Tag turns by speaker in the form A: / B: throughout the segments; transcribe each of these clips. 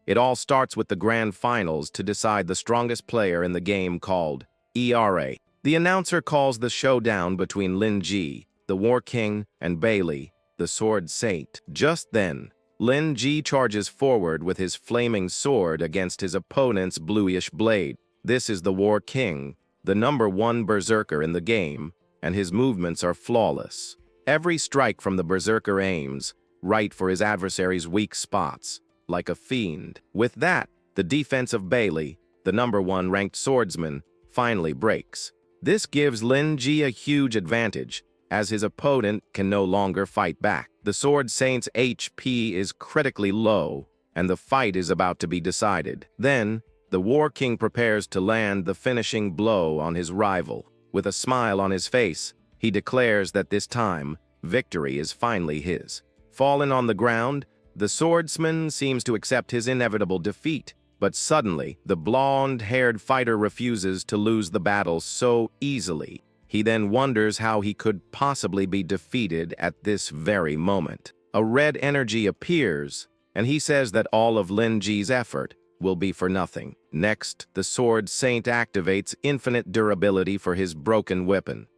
A: It all starts with the grand finals to decide the strongest player in the game called ERA. The announcer calls the showdown between Lin Ji, the War King, and Bailey, the Sword Saint. Just then, Lin Ji charges forward with his flaming sword against his opponent's bluish blade. This is the War King, the #1 berserker in the game, and his movements are flawless. Every strike from the berserker aims right for his adversary's weak spots, like a fiend. With that, the defense of Bailey, the #1 ranked swordsman, finally breaks. This gives Lin Ji a huge advantage, as his opponent can no longer fight back. The Sword Saint's HP is critically low, and the fight is about to be decided. Then, the War King prepares to land the finishing blow on his rival. With a smile on his face, he declares that this time, victory is finally his. Fallen on the ground, the swordsman seems to accept his inevitable defeat, but suddenly, the blonde-haired fighter refuses to lose the battle so easily. He then wonders how he could possibly be defeated at this very moment. A red energy appears, and he says that all of Lin Ji's effort will be for nothing. Next, the Sword Saint activates infinite durability for his broken weapon.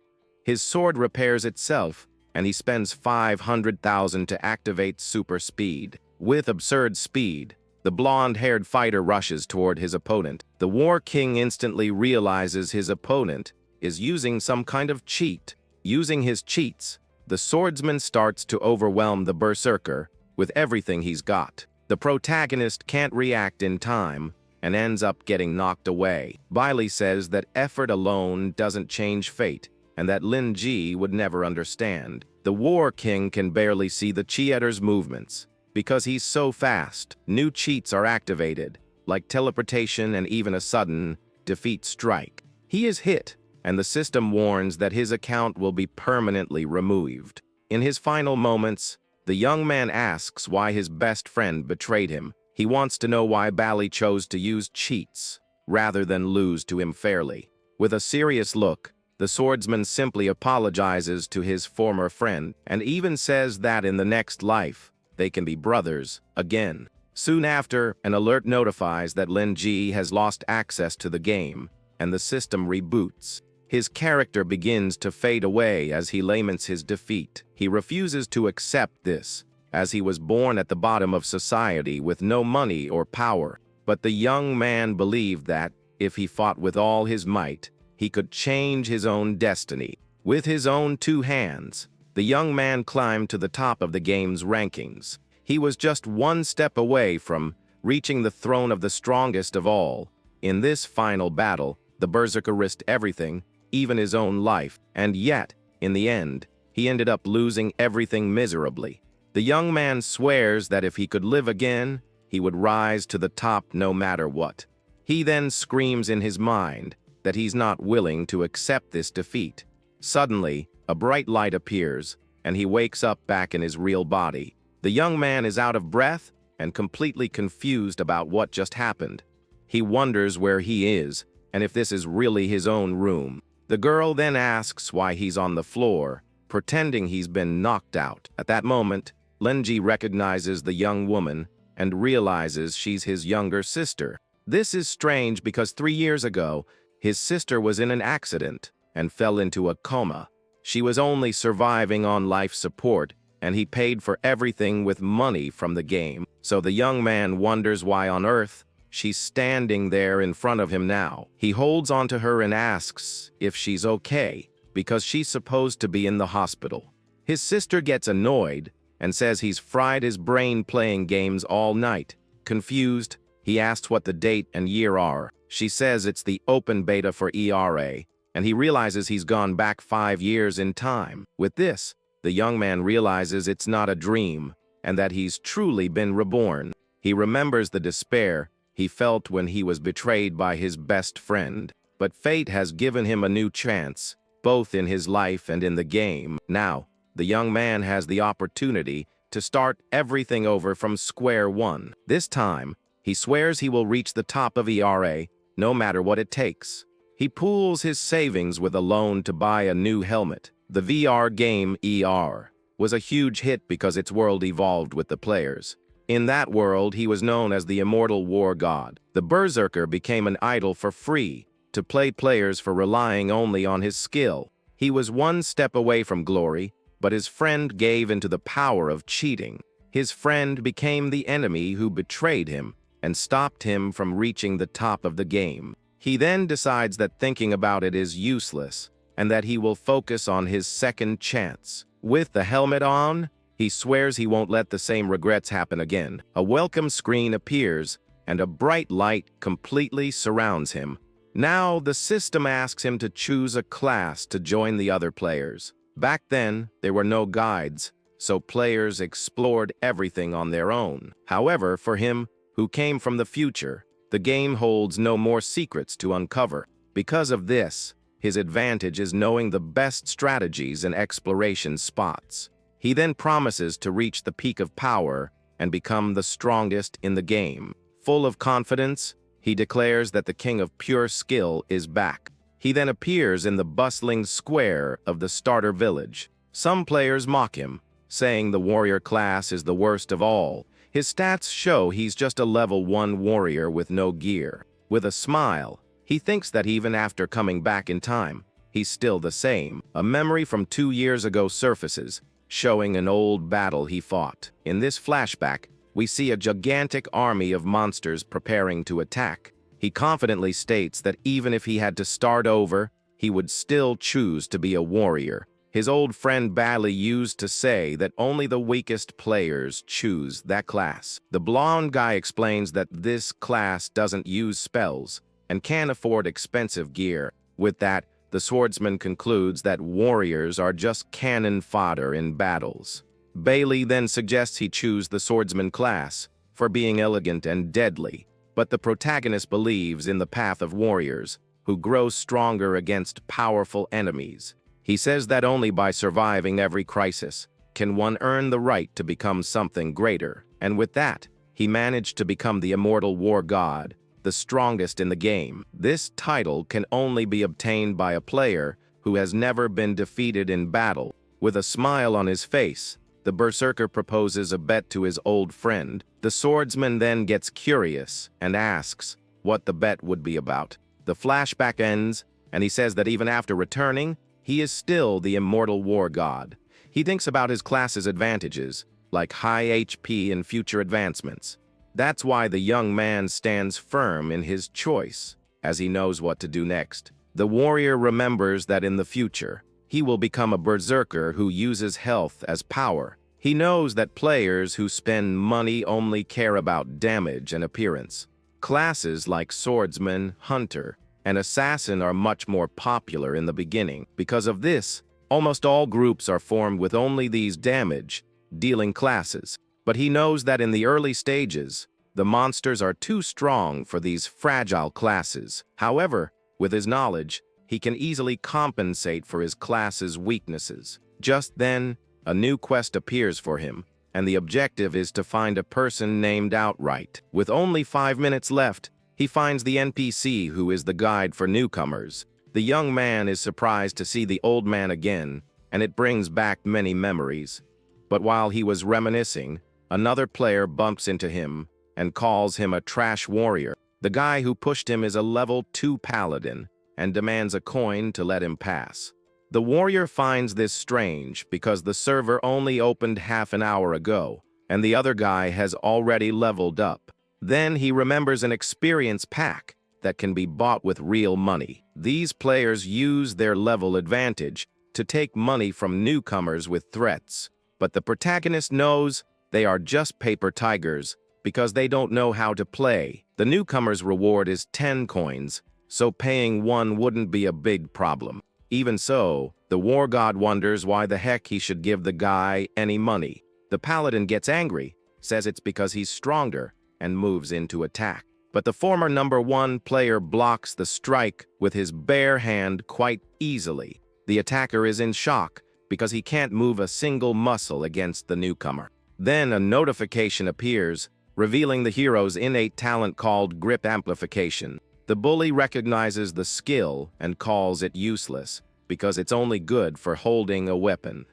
A: His sword repairs itself, and he spends 500,000 to activate super speed. With absurd speed, the blonde-haired fighter rushes toward his opponent. The War King instantly realizes his opponent is using some kind of cheat. Using his cheats, the swordsman starts to overwhelm the berserker with everything he's got. The protagonist can't react in time and ends up getting knocked away. Bailey says that effort alone doesn't change fate, and that Lin Ji would never understand. The War King can barely see the cheater's movements, because he's so fast. New cheats are activated, like teleportation and even a sudden defeat strike. He is hit, and the system warns that his account will be permanently removed. In his final moments, the young man asks why his best friend betrayed him. He wants to know why Bailey chose to use cheats, rather than lose to him fairly. With a serious look, the swordsman simply apologizes to his former friend, and even says that in the next life, they can be brothers again. Soon after, an alert notifies that Lin Ji has lost access to the game, and the system reboots. His character begins to fade away as he laments his defeat. He refuses to accept this, as he was born at the bottom of society with no money or power. But the young man believed that, if he fought with all his might, he could change his own destiny. With his own 2 hands, the young man climbed to the top of the game's rankings. He was just 1 step away from reaching the throne of the strongest of all. In this final battle, the berserker risked everything, even his own life, and yet, in the end, he ended up losing everything miserably. The young man swears that if he could live again, he would rise to the top no matter what. He then screams in his mind that he's not willing to accept this defeat. Suddenly, a bright light appears, and he wakes up back in his real body. The young man is out of breath and completely confused about what just happened. He wonders where he is, and if this is really his own room. The girl then asks why he's on the floor, pretending he's been knocked out. At that moment, Lin Ji recognizes the young woman and realizes she's his younger sister. This is strange because 3 years ago, his sister was in an accident and fell into a coma. She was only surviving on life support, and he paid for everything with money from the game. So the young man wonders why on earth she's standing there in front of him now. He holds onto her and asks if she's okay, because she's supposed to be in the hospital. His sister gets annoyed and says he's fried his brain playing games all night. Confused, he asks what the date and year are. She says it's the open beta for ERA, and he realizes he's gone back 5 years in time. With this, the young man realizes it's not a dream, and that he's truly been reborn. He remembers the despair he felt when he was betrayed by his best friend. But fate has given him a new chance, both in his life and in the game. Now, the young man has the opportunity to start everything over from square one. This time, he swears he will reach the top of ERA, no matter what it takes. He pools his savings with a loan to buy a new helmet. The VR game ER was a huge hit because its world evolved with the players. In that world, he was known as the immortal war god. The berserker became an idol for free, to play players for relying only on his skill. He was one step away from glory, but his friend gave into the power of cheating. His friend became the enemy who betrayed him and stopped him from reaching the top of the game. He then decides that thinking about it is useless and that he will focus on his second chance. With the helmet on, he swears he won't let the same regrets happen again. A welcome screen appears, and a bright light completely surrounds him. Now, the system asks him to choose a class to join the other players. Back then, there were no guides, so players explored everything on their own. However, for him, who came from the future, the game holds no more secrets to uncover. Because of this, his advantage is knowing the best strategies and exploration spots. He then promises to reach the peak of power and become the strongest in the game. Full of confidence, he declares that the king of pure skill is back. He then appears in the bustling square of the starter village. Some players mock him, saying the warrior class is the worst of all. His stats show he's just a level 1 warrior with no gear. With a smile, he thinks that even after coming back in time, he's still the same. A memory from 2 years ago surfaces, showing an old battle he fought. In this flashback, we see a gigantic army of monsters preparing to attack. He confidently states that even if he had to start over, he would still choose to be a warrior. His old friend Bally used to say that only the weakest players choose that class. The blonde guy explains that this class doesn't use spells and can't afford expensive gear. With that, the swordsman concludes that warriors are just cannon fodder in battles. Bailey then suggests he choose the swordsman class for being elegant and deadly, but the protagonist believes in the path of warriors, who grow stronger against powerful enemies. He says that only by surviving every crisis can one earn the right to become something greater, and with that, he managed to become the immortal war god, the strongest in the game. This title can only be obtained by a player who has never been defeated in battle. With a smile on his face, the berserker proposes a bet to his old friend. The swordsman then gets curious and asks what the bet would be about. The flashback ends, and he says that even after returning, he is still the immortal war god. He thinks about his class's advantages, like high HP and future advancements. That's why the young man stands firm in his choice, as he knows what to do next. The warrior remembers that in the future, he will become a berserker who uses health as power. He knows that players who spend money only care about damage and appearance. Classes like swordsman, hunter, and assassin are much more popular in the beginning. Because of this, almost all groups are formed with only these damage-dealing classes. But he knows that in the early stages, the monsters are too strong for these fragile classes. However, with his knowledge, he can easily compensate for his class's weaknesses. Just then, a new quest appears for him, and the objective is to find a person named Outright. With only 5 minutes left, he finds the NPC who is the guide for newcomers. The young man is surprised to see the old man again, and it brings back many memories. But while he was reminiscing, another player bumps into him and calls him a trash warrior. The guy who pushed him is a level 2 paladin and demands a coin to let him pass. The warrior finds this strange because the server only opened half an hour ago, and the other guy has already leveled up. Then he remembers an experience pack that can be bought with real money. These players use their level advantage to take money from newcomers with threats, but the protagonist knows they are just paper tigers because they don't know how to play. The newcomer's reward is 10 coins, so paying one wouldn't be a big problem. Even so, the war god wonders why the heck he should give the guy any money. The paladin gets angry, says it's because he's stronger, and moves into attack. But the former number 1 player blocks the strike with his bare hand quite easily. The attacker is in shock because he can't move a single muscle against the newcomer. Then a notification appears, revealing the hero's innate talent called grip amplification. The bully recognizes the skill and calls it useless because it's only good for holding a weapon.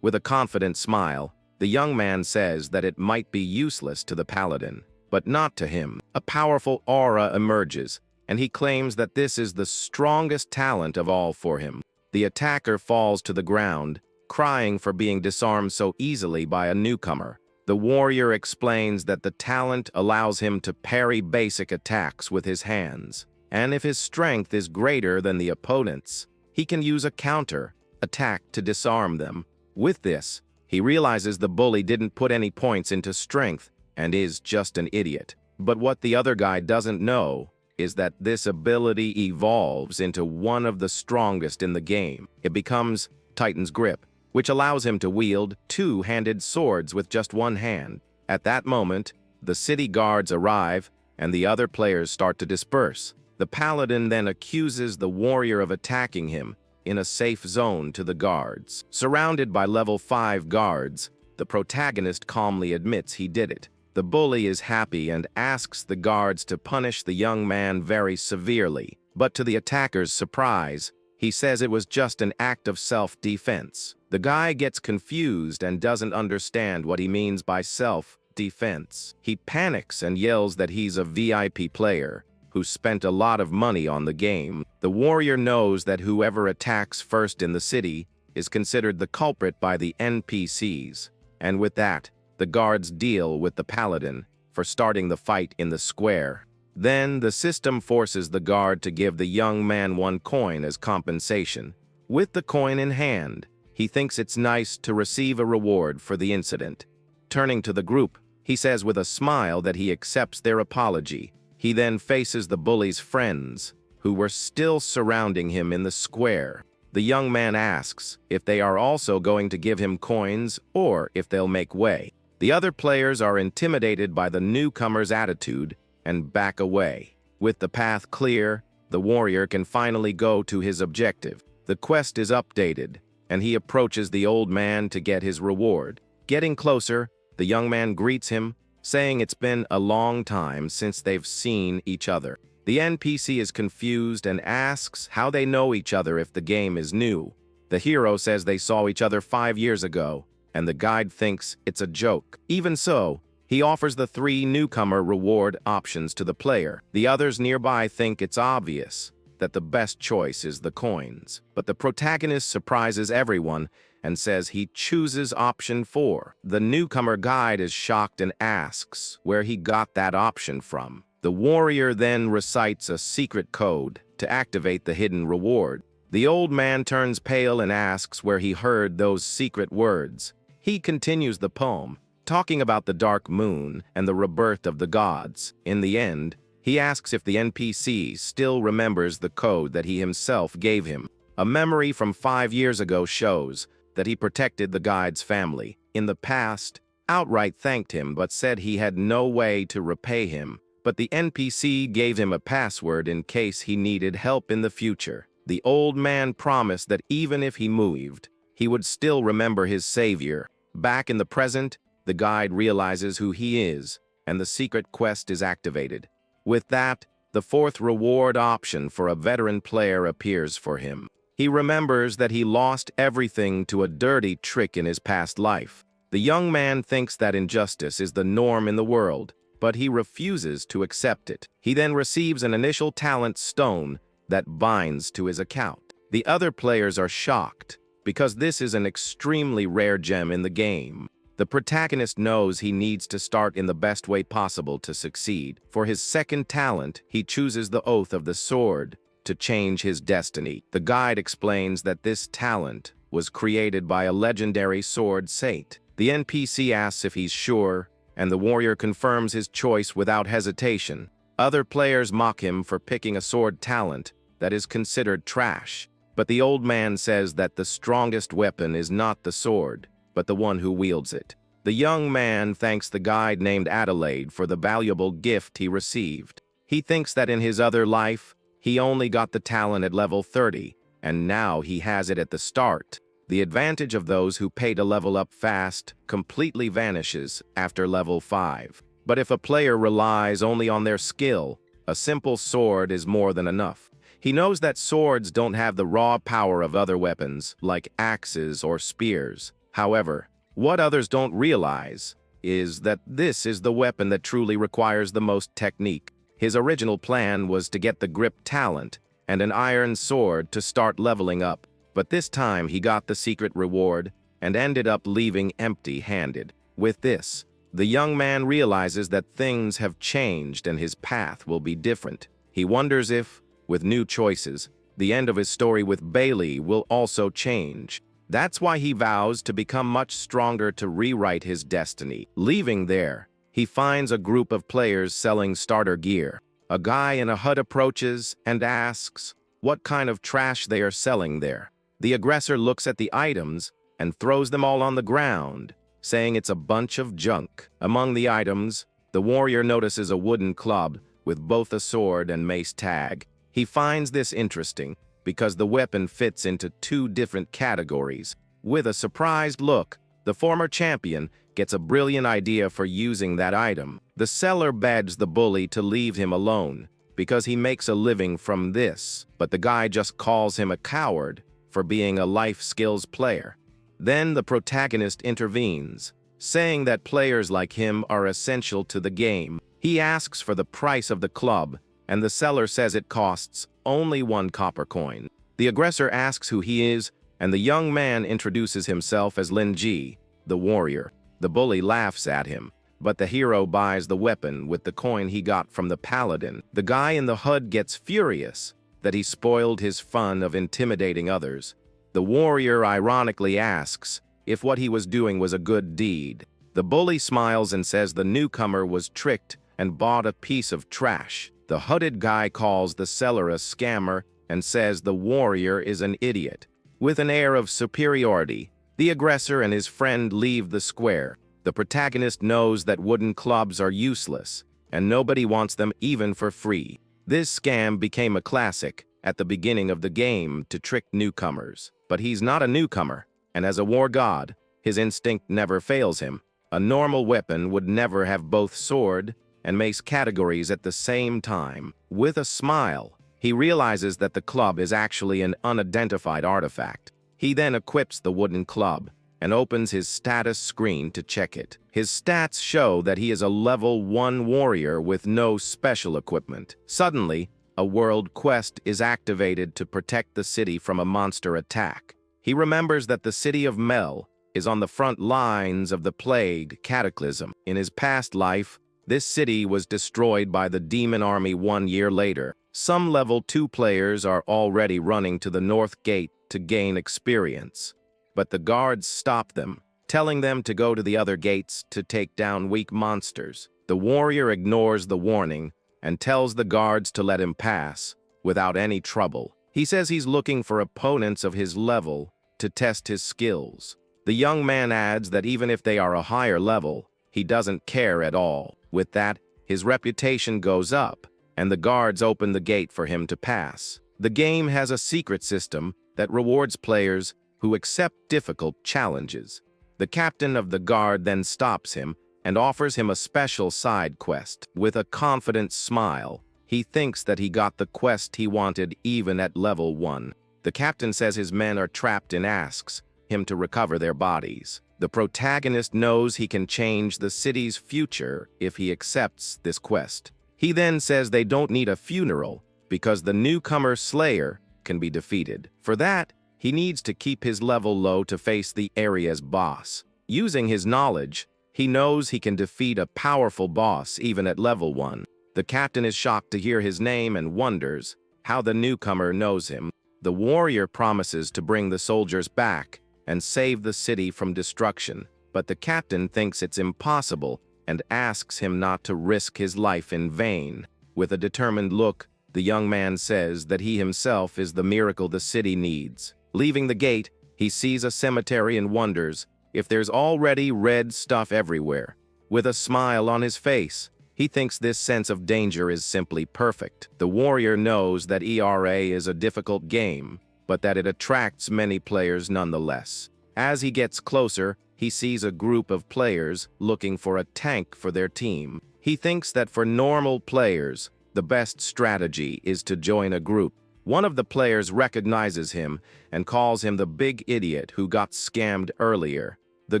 A: With a confident smile, The young man says that it might be useless to the paladin, but not to him. A powerful aura emerges, and he claims that this is the strongest talent of all for him. The attacker falls to the ground, crying for being disarmed so easily by a newcomer. The warrior explains that the talent allows him to parry basic attacks with his hands, and if his strength is greater than the opponent's, he can use a counter attack to disarm them. With this, he realizes the bully didn't put any points into strength and is just an idiot. But what the other guy doesn't know is that this ability evolves into one of the strongest in the game. It becomes Titan's Grip, which allows him to wield two-handed swords with just one hand. At that moment, the city guards arrive and the other players start to disperse. The paladin then accuses the warrior of attacking him in a safe zone to the guards. Surrounded by level 5 guards, the protagonist calmly admits he did it. The bully is happy and asks the guards to punish the young man very severely, but to the attacker's surprise, he says it was just an act of self-defense. The guy gets confused and doesn't understand what he means by self-defense. He panics and yells that he's a VIP player who spent a lot of money on the game. The warrior knows that whoever attacks first in the city is considered the culprit by the NPCs, and with that, the guards deal with the paladin for starting the fight in the square. Then the system forces the guard to give the young man 1 coin as compensation. With the coin in hand, he thinks it's nice to receive a reward for the incident. Turning to the group, he says with a smile that he accepts their apology. He then faces the bully's friends, who were still surrounding him in the square. The young man asks if they are also going to give him coins or if they'll make way. The other players are intimidated by the newcomer's attitude and back away. With the path clear, the warrior can finally go to his objective. The quest is updated, and he approaches the old man to get his reward. Getting closer, the young man greets him, saying it's been a long time since they've seen each other. The NPC is confused and asks how they know each other if the game is new. The hero says they saw each other 5 years ago, and the guide thinks it's a joke. Even so, he offers the 3 newcomer reward options to the player. The others nearby think it's obvious that the best choice is the coins, but the protagonist surprises everyone and says he chooses option 4. The newcomer guide is shocked and asks where he got that option from. The warrior then recites a secret code to activate the hidden reward. The old man turns pale and asks where he heard those secret words. He continues the poem, talking about the dark moon and the rebirth of the gods. In the end, he asks if the NPC still remembers the code that he himself gave him. A memory from 5 years ago shows that he protected the guide's family. In the past, outright thanked him but said he had no way to repay him. But the NPC gave him a password in case he needed help in the future. The old man promised that even if he moved, he would still remember his savior. Back in the present, the guide realizes who he is, and the secret quest is activated. With that, the 4th reward option for a veteran player appears for him. He remembers that he lost everything to a dirty trick in his past life. The young man thinks that injustice is the norm in the world, but he refuses to accept it. He then receives an initial talent stone that binds to his account. The other players are shocked, because this is an extremely rare gem in the game. The protagonist knows he needs to start in the best way possible to succeed. For his second talent, he chooses the Oath of the Sword to change his destiny. The guide explains that this talent was created by a legendary sword saint. The NPC asks if he's sure, and the warrior confirms his choice without hesitation. Other players mock him for picking a sword talent that is considered trash. But the old man says that the strongest weapon is not the sword, but the one who wields it. The young man thanks the guide named Adelaide for the valuable gift he received. He thinks that in his other life, he only got the talent at level 30, and now he has it at the start. The advantage of those who pay to level up fast completely vanishes after level 5. But if a player relies only on their skill, a simple sword is more than enough. He knows that swords don't have the raw power of other weapons, like axes or spears. However, What others don't realize is that this is the weapon that truly requires the most technique. His original plan was to get the grip talent and an iron sword to start leveling up, but this time he got the secret reward and ended up leaving empty-handed. With this, the young man realizes that things have changed and his path will be different. He wonders if, with new choices, the end of his story with Bailey will also change. That's why he vows to become much stronger to rewrite his destiny. Leaving there, he finds a group of players selling starter gear. A guy in a hut approaches and asks what kind of trash they are selling there. The aggressor looks at the items and throws them all on the ground, saying it's a bunch of junk. Among the items, the warrior notices a wooden club with both a sword and mace tag. He finds this interesting because the weapon fits into two different categories. With a surprised look, the former champion gets a brilliant idea for using that item. The seller begs the bully to leave him alone because he makes a living from this, but the guy just calls him a coward for being a life skills player. Then the protagonist intervenes, saying that players like him are essential to the game. He asks for the price of the club, and the seller says it costs only 1 copper coin. The aggressor asks who he is, and the young man introduces himself as Lin Ji, the warrior. The bully laughs at him, but the hero buys the weapon with the coin he got from the paladin. The guy in the HUD gets furious that he spoiled his fun of intimidating others. The warrior ironically asks if what he was doing was a good deed. The bully smiles and says the newcomer was tricked and bought a piece of trash. The hooded guy calls the seller a scammer and says the warrior is an idiot. With an air of superiority, the aggressor and his friend leave the square. The protagonist knows that wooden clubs are useless, and nobody wants them even for free. This scam became a classic at the beginning of the game to trick newcomers. But he's not a newcomer, and as a war god, his instinct never fails him. A normal weapon would never have both sword and mace categories at the same time. With a smile, he realizes that the club is actually an unidentified artifact. He then equips the wooden club and opens his status screen to check it. His stats show that he is a level 1 warrior with no special equipment. Suddenly, a world quest is activated to protect the city from a monster attack. He remembers that the city of Mel is on the front lines of the plague cataclysm. In his past life, this city was destroyed by the demon army 1 year later. Some level 2 players are already running to the north gate to gain experience, but the guards stop them, telling them to go to the other gates to take down weak monsters. The warrior ignores the warning and tells the guards to let him pass without any trouble. He says he's looking for opponents of his level to test his skills. The young man adds that even if they are a higher level, he doesn't care at all. With that, his reputation goes up, and the guards open the gate for him to pass. The game has a secret system that rewards players who accept difficult challenges. The captain of the guard then stops him and offers him a special side quest. With a confident smile, he thinks that he got the quest he wanted even at level 1. The captain says his men are trapped and asks him to recover their bodies. The protagonist knows he can change the city's future if he accepts this quest. He then says they don't need a funeral because the newcomer Slayer can be defeated. For that, he needs to keep his level low to face the area's boss. Using his knowledge, he knows he can defeat a powerful boss even at level 1. The captain is shocked to hear his name and wonders how the newcomer knows him. The warrior promises to bring the soldiers back and save the city from destruction, but the captain thinks it's impossible and asks him not to risk his life in vain. With a determined look, the young man says that he himself is the miracle the city needs. Leaving the gate, he sees a cemetery and wonders if there's already red stuff everywhere. With a smile on his face, he thinks this sense of danger is simply perfect. The warrior knows that ERA is a difficult game, but that it attracts many players nonetheless. As he gets closer, he sees a group of players looking for a tank for their team. He thinks that for normal players, the best strategy is to join a group. One of the players recognizes him and calls him the big idiot who got scammed earlier. The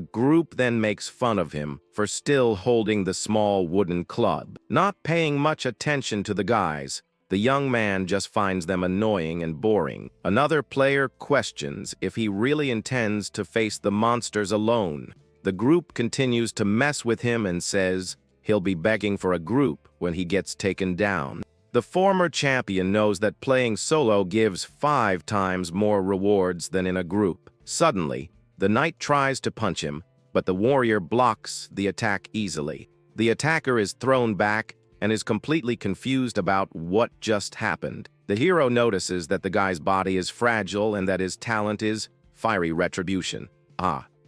A: group then makes fun of him for still holding the small wooden club. Not paying much attention to the guys, the young man just finds them annoying and boring. Another player questions if he really intends to face the monsters alone. The group continues to mess with him and says he'll be begging for a group when he gets taken down. The former champion knows that playing solo gives 5 times more rewards than in a group. Suddenly, the knight tries to punch him, but the warrior blocks the attack easily. The attacker is thrown back and is completely confused about what just happened. The hero notices that the guy's body is fragile and that his talent is fiery retribution.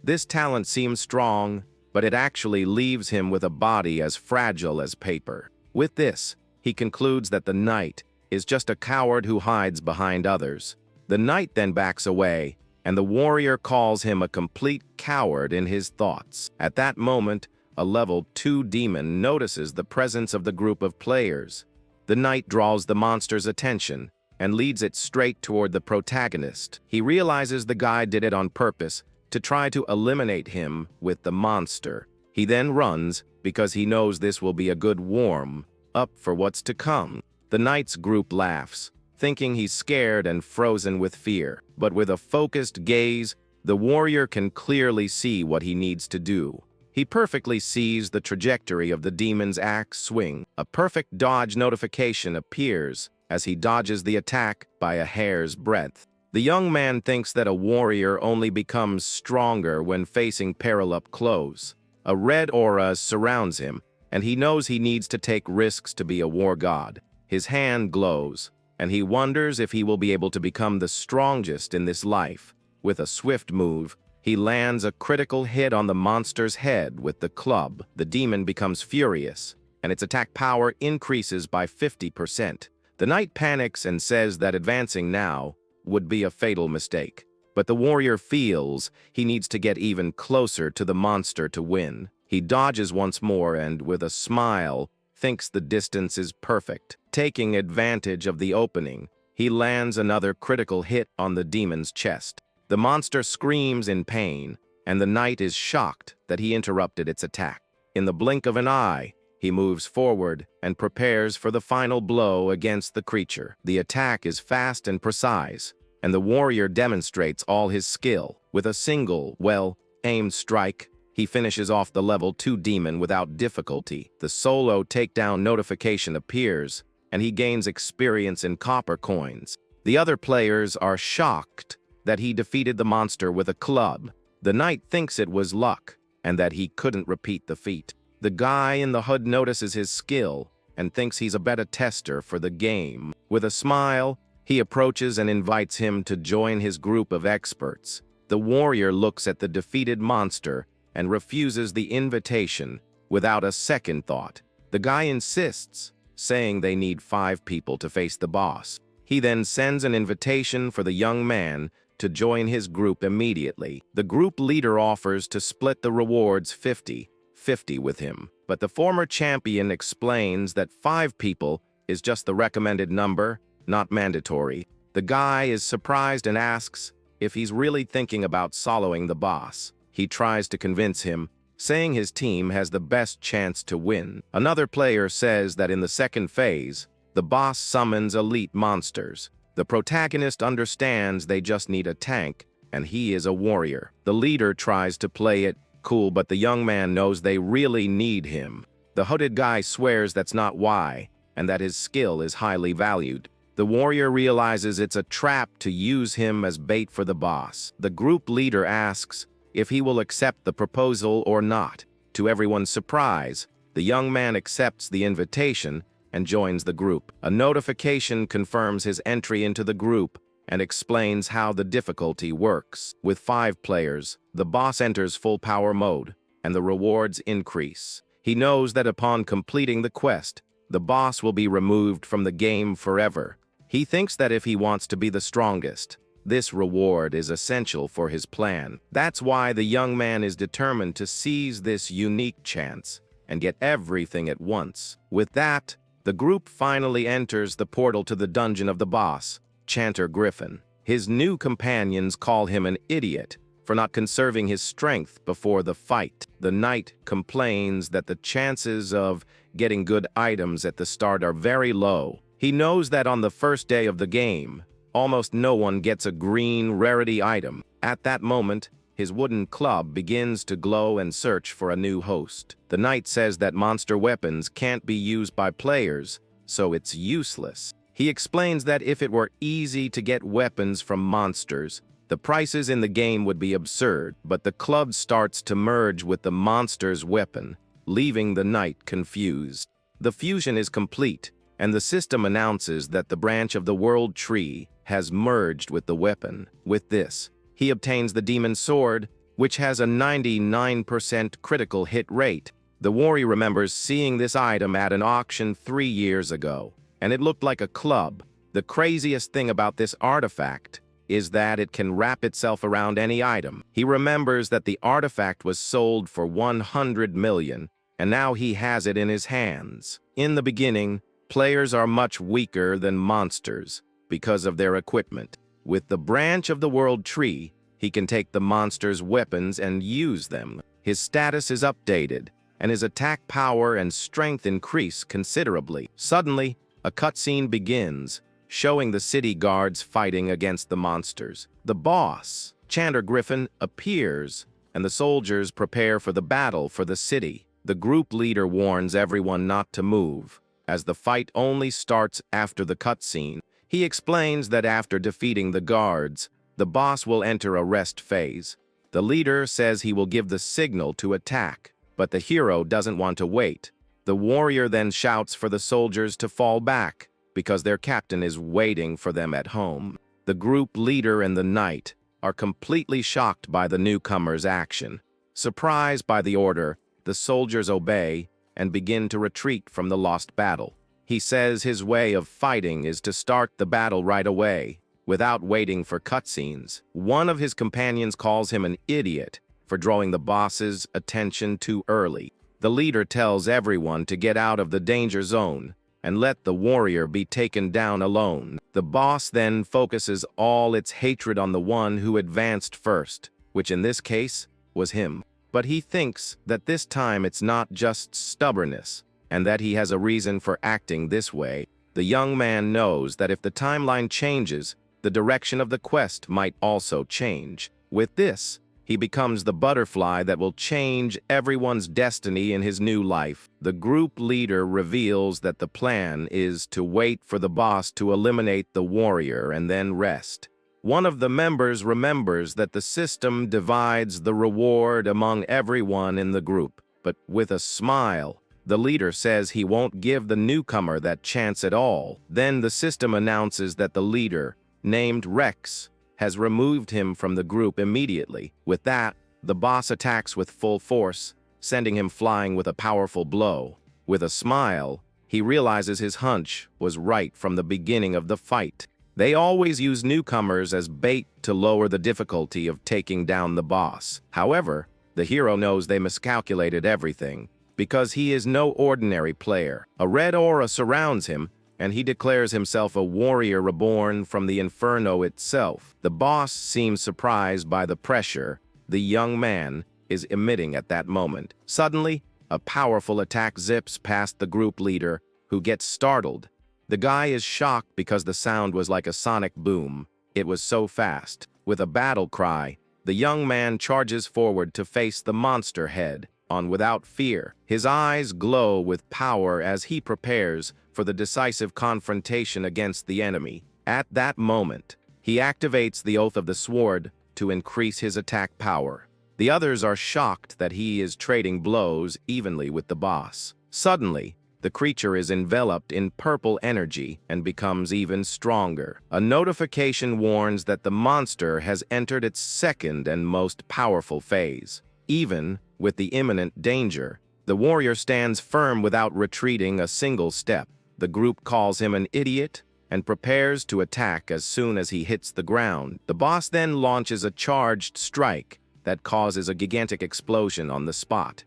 A: This talent seems strong, but it actually leaves him with a body as fragile as paper. With this, he concludes that the knight is just a coward who hides behind others. The knight then backs away, and the warrior calls him a complete coward in his thoughts. At that moment, a level 2 demon notices the presence of the group of players. The knight draws the monster's attention and leads it straight toward the protagonist. He realizes the guy did it on purpose to try to eliminate him with the monster. He then runs because he knows this will be a good warm-up for what's to come. The knight's group laughs, thinking he's scared and frozen with fear. But with a focused gaze, the warrior can clearly see what he needs to do. He perfectly sees the trajectory of the demon's axe swing. A perfect dodge notification appears as he dodges the attack by a hair's breadth. The young man thinks that a warrior only becomes stronger when facing peril up close. A red aura surrounds him, and he knows he needs to take risks to be a war god. His hand glows, and he wonders if he will be able to become the strongest in this life. With a swift move, he lands a critical hit on the monster's head with the club. The demon becomes furious, and its attack power increases by 50%. The knight panics and says that advancing now would be a fatal mistake. But the warrior feels he needs to get even closer to the monster to win. He dodges once more and, with a smile, thinks the distance is perfect. Taking advantage of the opening, he lands another critical hit on the demon's chest. The monster screams in pain, and the knight is shocked that he interrupted its attack. In the blink of an eye, he moves forward and prepares for the final blow against the creature. The attack is fast and precise, and the warrior demonstrates all his skill. With a single, well-aimed strike, he finishes off the level 2 demon without difficulty. The solo takedown notification appears, and he gains experience in copper coins. The other players are shocked that he defeated the monster with a club. The knight thinks it was luck, and that he couldn't repeat the feat. The guy in the hood notices his skill, and thinks he's a better tester for the game. With a smile, he approaches and invites him to join his group of experts. The warrior looks at the defeated monster and refuses the invitation without a second thought. The guy insists, saying they need 5 people to face the boss. He then sends an invitation for the young man to join his group immediately. The group leader offers to split the rewards 50-50 with him, but the former champion explains that 5 people is just the recommended number, not mandatory. The guy is surprised and asks if he's really thinking about soloing the boss. He tries to convince him, saying his team has the best chance to win. Another player says that in the second phase, the boss summons elite monsters. The protagonist understands they just need a tank, and he is a warrior. The leader tries to play it cool, but the young man knows they really need him. The hooded guy swears that's not why, and that his skill is highly valued. The warrior realizes it's a trap to use him as bait for the boss. The group leader asks if he will accept the proposal or not. To everyone's surprise, the young man accepts the invitation and joins the group. A notification confirms his entry into the group and explains how the difficulty works. With 5 players, the boss enters full power mode, and the rewards increase. He knows that upon completing the quest, the boss will be removed from the game forever. He thinks that if he wants to be the strongest, this reward is essential for his plan. That's why the young man is determined to seize this unique chance and get everything at once. With that, the group finally enters the portal to the dungeon of the boss, Chanter Griffin. His new companions call him an idiot for not conserving his strength before the fight. The knight complains that the chances of getting good items at the start are very low. He knows that on the first day of the game, almost no one gets a green rarity item. At that moment, his wooden club begins to glow and search for a new host. The knight says that monster weapons can't be used by players, so it's useless. He explains that if it were easy to get weapons from monsters, the prices in the game would be absurd, but the club starts to merge with the monster's weapon, leaving the knight confused. The fusion is complete, and the system announces that the branch of the world tree has merged with the weapon. With this, he obtains the demon sword, which has a 99% critical hit rate. The warrior remembers seeing this item at an auction 3 years ago, and it looked like a club. The craziest thing about this artifact is that it can wrap itself around any item. He remembers that the artifact was sold for 100 million, and now he has it in his hands. In the beginning, players are much weaker than monsters because of their equipment. With the branch of the world tree, he can take the monster's weapons and use them. His status is updated, and his attack power and strength increase considerably. Suddenly, a cutscene begins, showing the city guards fighting against the monsters. The boss, Chanter Griffin, appears, and the soldiers prepare for the battle for the city. The group leader warns everyone not to move, as the fight only starts after the cutscene. He explains that after defeating the guards, the boss will enter a rest phase. The leader says he will give the signal to attack, but the hero doesn't want to wait. The warrior then shouts for the soldiers to fall back, because their captain is waiting for them at home. The group leader and the knight are completely shocked by the newcomer's action. Surprised by the order, the soldiers obey and begin to retreat from the lost battle. He says his way of fighting is to start the battle right away, without waiting for cutscenes. One of his companions calls him an idiot for drawing the boss's attention too early. The leader tells everyone to get out of the danger zone and let the warrior be taken down alone. The boss then focuses all its hatred on the one who advanced first, which in this case was him. But he thinks that this time it's not just stubbornness, and that he has a reason for acting this way. The young man knows that if the timeline changes, the direction of the quest might also change. With this, he becomes the butterfly that will change everyone's destiny in his new life. The group leader reveals that the plan is to wait for the boss to eliminate the warrior and then rest. One of the members remembers that the system divides the reward among everyone in the group, but with a smile, the leader says he won't give the newcomer that chance at all. Then the system announces that the leader, named Rex, has removed him from the group immediately. With that, the boss attacks with full force, sending him flying with a powerful blow. With a smile, he realizes his hunch was right from the beginning of the fight. They always use newcomers as bait to lower the difficulty of taking down the boss. However, the hero knows they miscalculated everything, because he is no ordinary player. A red aura surrounds him, and he declares himself a warrior reborn from the inferno itself. The boss seems surprised by the pressure the young man is emitting at that moment. Suddenly, a powerful attack zips past the group leader, who gets startled. The guy is shocked because the sound was like a sonic boom. It was so fast. With a battle cry, the young man charges forward to face the monster head on without fear. His eyes glow with power as he prepares for the decisive confrontation against the enemy. At that moment, he activates the Oath of the Sword to increase his attack power. The others are shocked that he is trading blows evenly with the boss. Suddenly, the creature is enveloped in purple energy and becomes even stronger. A notification warns that the monster has entered its second and most powerful phase. Even with the imminent danger, the warrior stands firm without retreating a single step. The group calls him an idiot and prepares to attack as soon as he hits the ground. The boss then launches a charged strike that causes a gigantic explosion on the spot.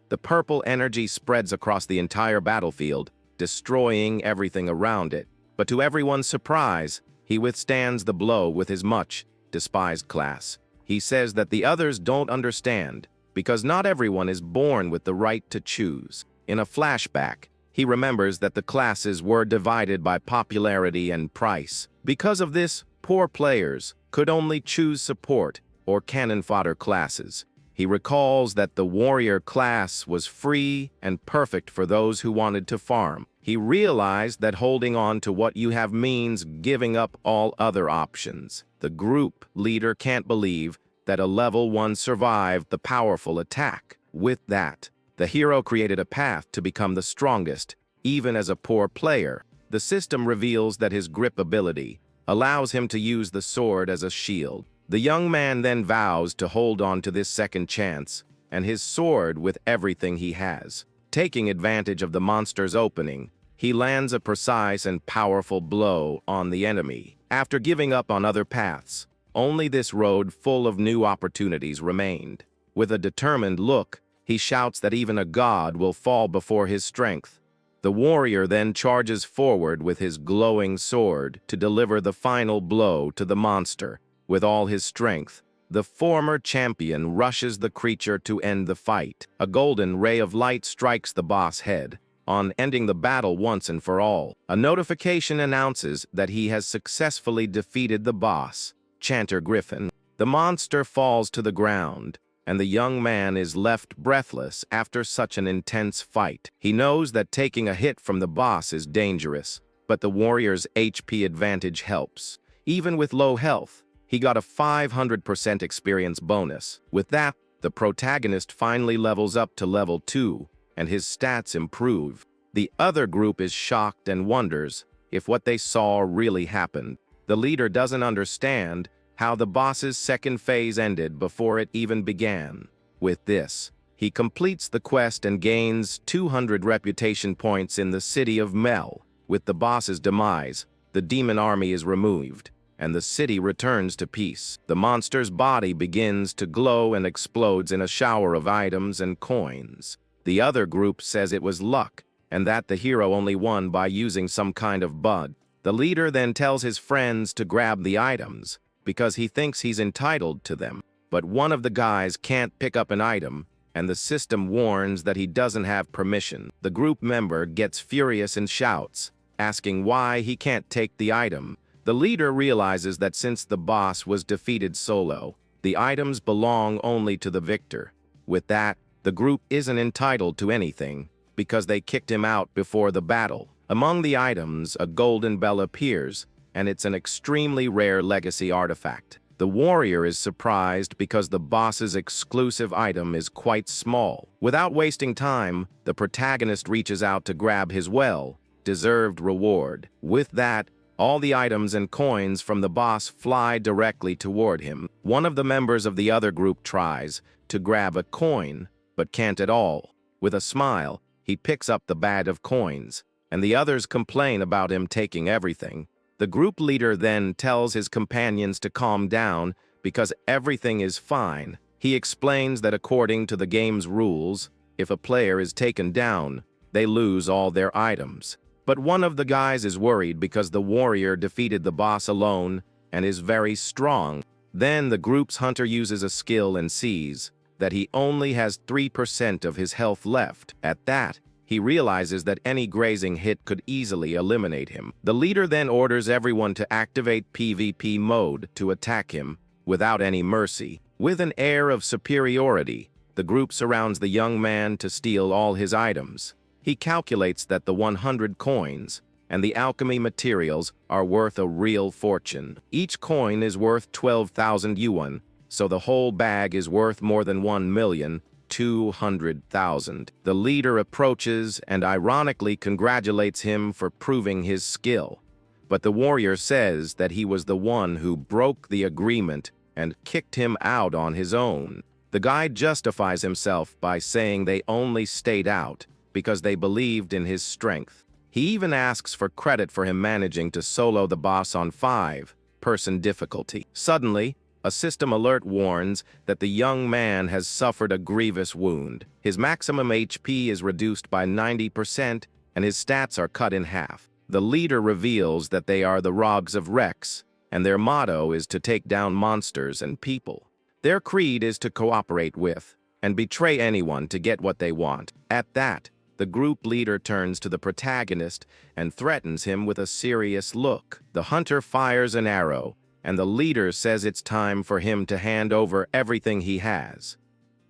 A: The purple energy spreads across the entire battlefield, destroying everything around it. But to everyone's surprise, he withstands the blow with his much despised class. He says that the others don't understand, because not everyone is born with the right to choose. In a flashback, he remembers that the classes were divided by popularity and price. Because of this, poor players could only choose support or cannon fodder classes. He recalls that the warrior class was free and perfect for those who wanted to farm. He realized that holding on to what you have means giving up all other options. The group leader can't believe that a level 1 survived the powerful attack. With that, the hero created a path to become the strongest, even as a poor player. The system reveals that his grip ability allows him to use the sword as a shield. The young man then vows to hold on to this second chance and his sword with everything he has. Taking advantage of the monster's opening, he lands a precise and powerful blow on the enemy. After giving up on other paths, only this road full of new opportunities remained. With a determined look, he shouts that even a god will fall before his strength. The warrior then charges forward with his glowing sword to deliver the final blow to the monster. With all his strength, the former champion rushes the creature to end the fight. A golden ray of light strikes the boss head, on ending the battle once and for all. A notification announces that he has successfully defeated the boss, Chanter Griffin. The monster falls to the ground, and the young man is left breathless after such an intense fight. He knows that taking a hit from the boss is dangerous, but the warrior's HP advantage helps. Even with low health, he got a 500% experience bonus. With that, the protagonist finally levels up to level 2, and his stats improve. The other group is shocked and wonders if what they saw really happened. The leader doesn't understand how the boss's second phase ended before it even began. With this, he completes the quest and gains 200 reputation points in the city of Mel. With the boss's demise, the demon army is removed, and the city returns to peace. The monster's body begins to glow and explodes in a shower of items and coins. The other group says it was luck, and that the hero only won by using some kind of bug. The leader then tells his friends to grab the items, because he thinks he's entitled to them. But one of the guys can't pick up an item, and the system warns that he doesn't have permission. The group member gets furious and shouts, asking why he can't take the item. The leader realizes that since the boss was defeated solo, the items belong only to the victor. With that, the group isn't entitled to anything, because they kicked him out before the battle. Among the items, a golden bell appears, and it's an extremely rare legacy artifact. The warrior is surprised because the boss's exclusive item is quite small. Without wasting time, the protagonist reaches out to grab his well-deserved reward. With that, all the items and coins from the boss fly directly toward him. One of the members of the other group tries to grab a coin, but can't at all. With a smile, he picks up the bag of coins, and the others complain about him taking everything. The group leader then tells his companions to calm down because everything is fine. He explains that according to the game's rules, if a player is taken down, they lose all their items. But one of the guys is worried because the warrior defeated the boss alone and is very strong. Then the group's hunter uses a skill and sees that he only has 3% of his health left. At that, he realizes that any grazing hit could easily eliminate him. The leader then orders everyone to activate PvP mode to attack him without any mercy. With an air of superiority, the group surrounds the young man to steal all his items. He calculates that the 100 coins and the alchemy materials are worth a real fortune. Each coin is worth 12,000 yuan, so the whole bag is worth more than 1,200,000. The leader approaches and ironically congratulates him for proving his skill. But the warrior says that he was the one who broke the agreement and kicked him out on his own. The guy justifies himself by saying they only stayed out because they believed in his strength. He even asks for credit for him managing to solo the boss on 5-person difficulty. Suddenly, a system alert warns that the young man has suffered a grievous wound. His maximum HP is reduced by 90%, and his stats are cut in half. The leader reveals that they are the Rogs of Rex, and their motto is to take down monsters and people. Their creed is to cooperate with and betray anyone to get what they want. At that, the group leader turns to the protagonist and threatens him with a serious look. The hunter fires an arrow, and the leader says it's time for him to hand over everything he has.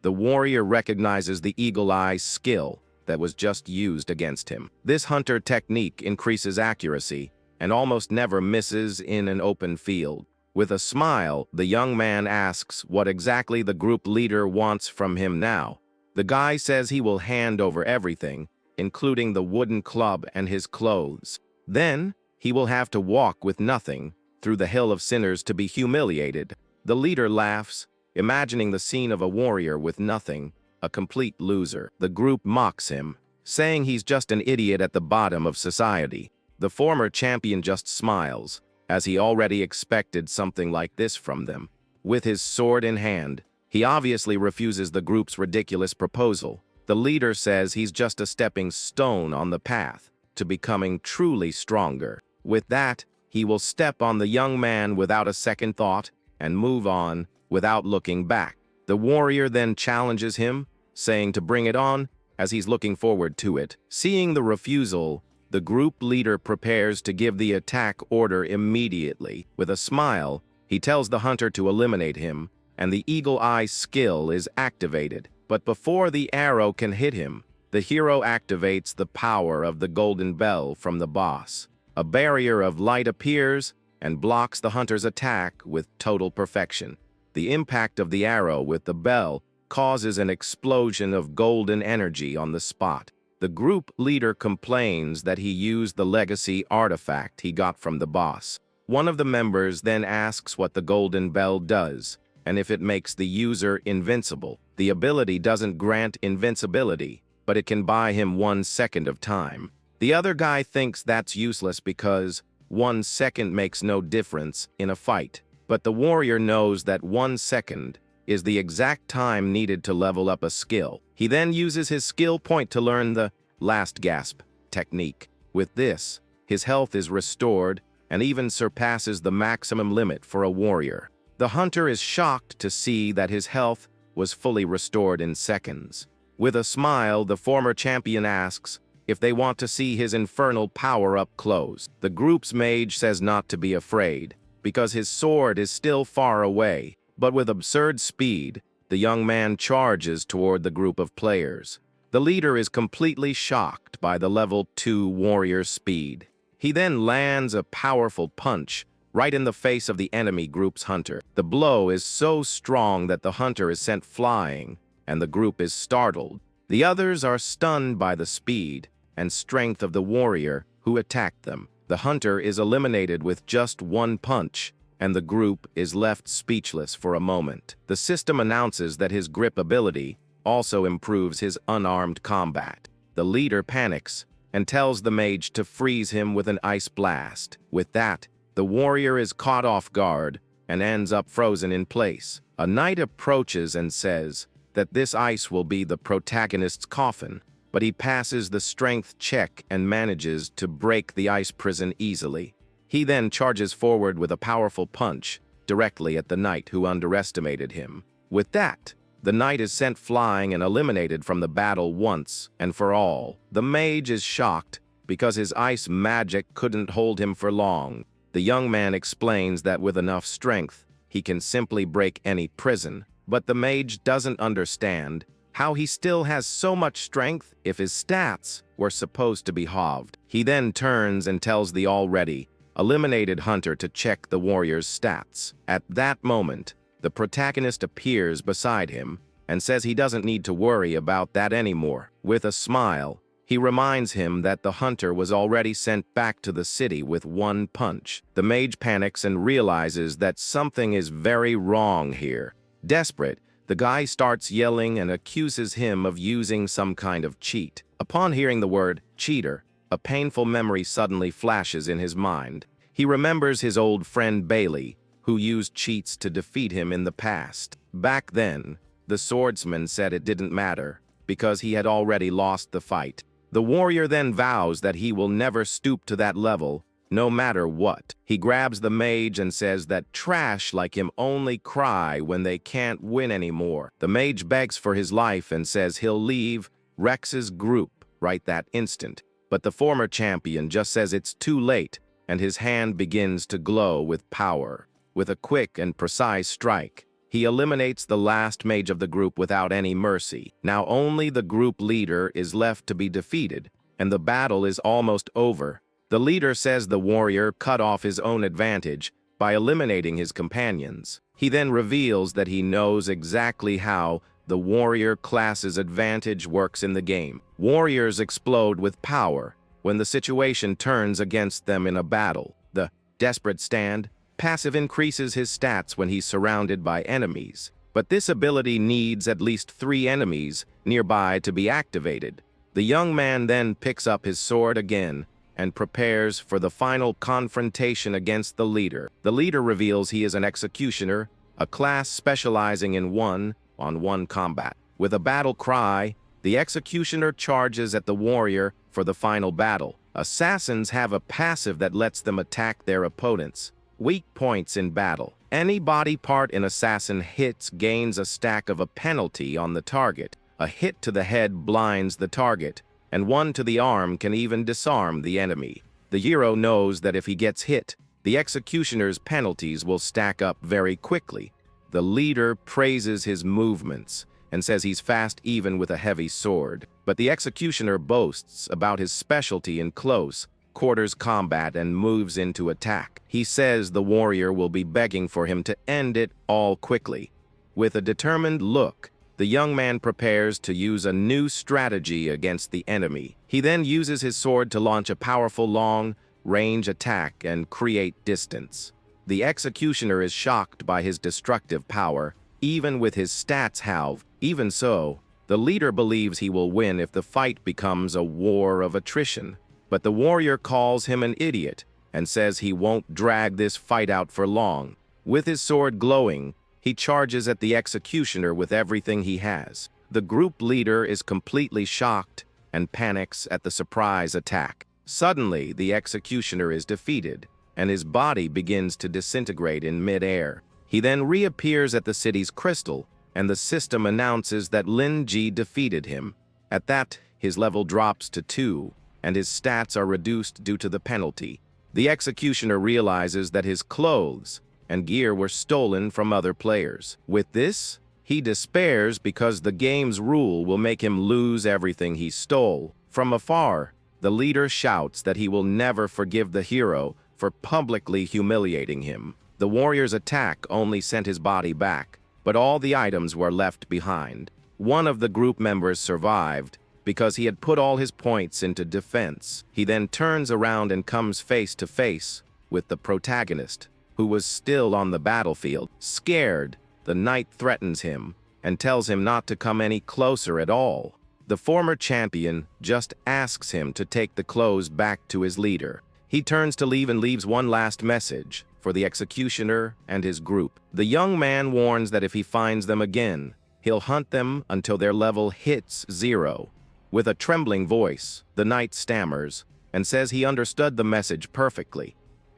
A: The warrior recognizes the eagle eye skill that was just used against him. This hunter technique increases accuracy and almost never misses in an open field. With a smile, the young man asks what exactly the group leader wants from him now. The guy says he will hand over everything, including the wooden club and his clothes. Then, he will have to walk with nothing through the hill of sinners to be humiliated. The leader laughs, imagining the scene of a warrior with nothing, a complete loser. The group mocks him, saying he's just an idiot at the bottom of society. The former champion just smiles, as he already expected something like this from them. With his sword in hand, he obviously refuses the group's ridiculous proposal. The leader says he's just a stepping stone on the path to becoming truly stronger. With that, he will step on the young man without a second thought and move on without looking back. The warrior then challenges him, saying to bring it on, as he's looking forward to it. Seeing the refusal, the group leader prepares to give the attack order immediately. With a smile, he tells the hunter to eliminate him, and the eagle eye skill is activated. But before the arrow can hit him, the hero activates the power of the golden bell from the boss. A barrier of light appears and blocks the hunter's attack with total perfection. The impact of the arrow with the bell causes an explosion of golden energy on the spot. The group leader complains that he used the legacy artifact he got from the boss. One of the members then asks what the golden bell does, and if it makes the user invincible. The ability doesn't grant invincibility, but it can buy him 1 second of time. The other guy thinks that's useless because 1 second makes no difference in a fight. But the warrior knows that 1 second is the exact time needed to level up a skill. He then uses his skill point to learn the last gasp technique. With this, his health is restored and even surpasses the maximum limit for a warrior. The hunter is shocked to see that his health was fully restored in seconds. With a smile, the former champion asks if they want to see his infernal power up close. The group's mage says not to be afraid, because his sword is still far away. But with absurd speed, the young man charges toward the group of players. The leader is completely shocked by the level 2 warrior's speed. He then lands a powerful punch right in the face of the enemy group's hunter. The blow is so strong that the hunter is sent flying, and the group is startled. The others are stunned by the speed and strength of the warrior who attacked them. The hunter is eliminated with just 1 punch, and the group is left speechless for a moment. The system announces that his grip ability also improves his unarmed combat. The leader panics and tells the mage to freeze him with an ice blast. With that, the warrior is caught off guard and ends up frozen in place. A knight approaches and says that this ice will be the protagonist's coffin, but he passes the strength check and manages to break the ice prison easily. He then charges forward with a powerful punch directly at the knight who underestimated him. With that, the knight is sent flying and eliminated from the battle once and for all. The mage is shocked because his ice magic couldn't hold him for long. The young man explains that with enough strength, he can simply break any prison. But the mage doesn't understand how he still has so much strength if his stats were supposed to be halved. He then turns and tells the already eliminated hunter to check the warrior's stats. At that moment, the protagonist appears beside him and says he doesn't need to worry about that anymore. With a smile, he reminds him that the hunter was already sent back to the city with 1 punch. The mage panics and realizes that something is very wrong here. Desperate, the guy starts yelling and accuses him of using some kind of cheat. Upon hearing the word cheater, a painful memory suddenly flashes in his mind. He remembers his old friend Bailey, who used cheats to defeat him in the past. Back then, the swordsman said it didn't matter, because he had already lost the fight. The warrior then vows that he will never stoop to that level no matter what. He grabs the mage and says that trash like him only cry when they can't win anymore. The mage begs for his life and says he'll leave Rex's group right that instant. But the former champion just says it's too late, and his hand begins to glow with power. With a quick and precise strike, he eliminates the last mage of the group without any mercy. Now only the group leader is left to be defeated, and the battle is almost over. The leader says the warrior cut off his own advantage by eliminating his companions. He then reveals that he knows exactly how the warrior class's advantage works in the game. Warriors explode with power when the situation turns against them in a battle. The desperate stand passive increases his stats when he's surrounded by enemies, but this ability needs at least 3 enemies nearby to be activated. The young man then picks up his sword again and prepares for the final confrontation against the leader. The leader reveals he is an executioner, a class specializing in one-on-one combat. With a battle cry, the executioner charges at the warrior for the final battle. Assassins have a passive that lets them attack their opponents. Weak points in battle. Any body part an assassin hits gains a stack of a penalty on the target. A hit to the head blinds the target, and one to the arm can even disarm the enemy. The hero knows that if he gets hit, the executioner's penalties will stack up very quickly. The leader praises his movements and says he's fast even with a heavy sword, but the executioner boasts about his specialty in close quarters combat and moves into attack. He says the warrior will be begging for him to end it all quickly. With a determined look, the young man prepares to use a new strategy against the enemy. He then uses his sword to launch a powerful long-range attack and create distance. The executioner is shocked by his destructive power, even with his stats halved. Even so, the leader believes he will win if the fight becomes a war of attrition. But the warrior calls him an idiot and says he won't drag this fight out for long. With his sword glowing, he charges at the executioner with everything he has. The group leader is completely shocked and panics at the surprise attack. Suddenly, the executioner is defeated, and his body begins to disintegrate in mid-air. He then reappears at the city's crystal, and the system announces that Lin Ji defeated him. At that, his level drops to 2, and his stats are reduced due to the penalty. The executioner realizes that his clothes and gear were stolen from other players. With this, he despairs because the game's rule will make him lose everything he stole. From afar, the leader shouts that he will never forgive the hero for publicly humiliating him. The warrior's attack only sent his body back, but all the items were left behind. One of the group members survived because he had put all his points into defense. He then turns around and comes face to face with the protagonist, who was still on the battlefield. Scared, the knight threatens him and tells him not to come any closer at all. The former champion just asks him to take the clothes back to his leader. He turns to leave and leaves one last message for the executioner and his group. The young man warns that if he finds them again, he'll hunt them until their level hits 0. With a trembling voice, the knight stammers and says he understood the message perfectly.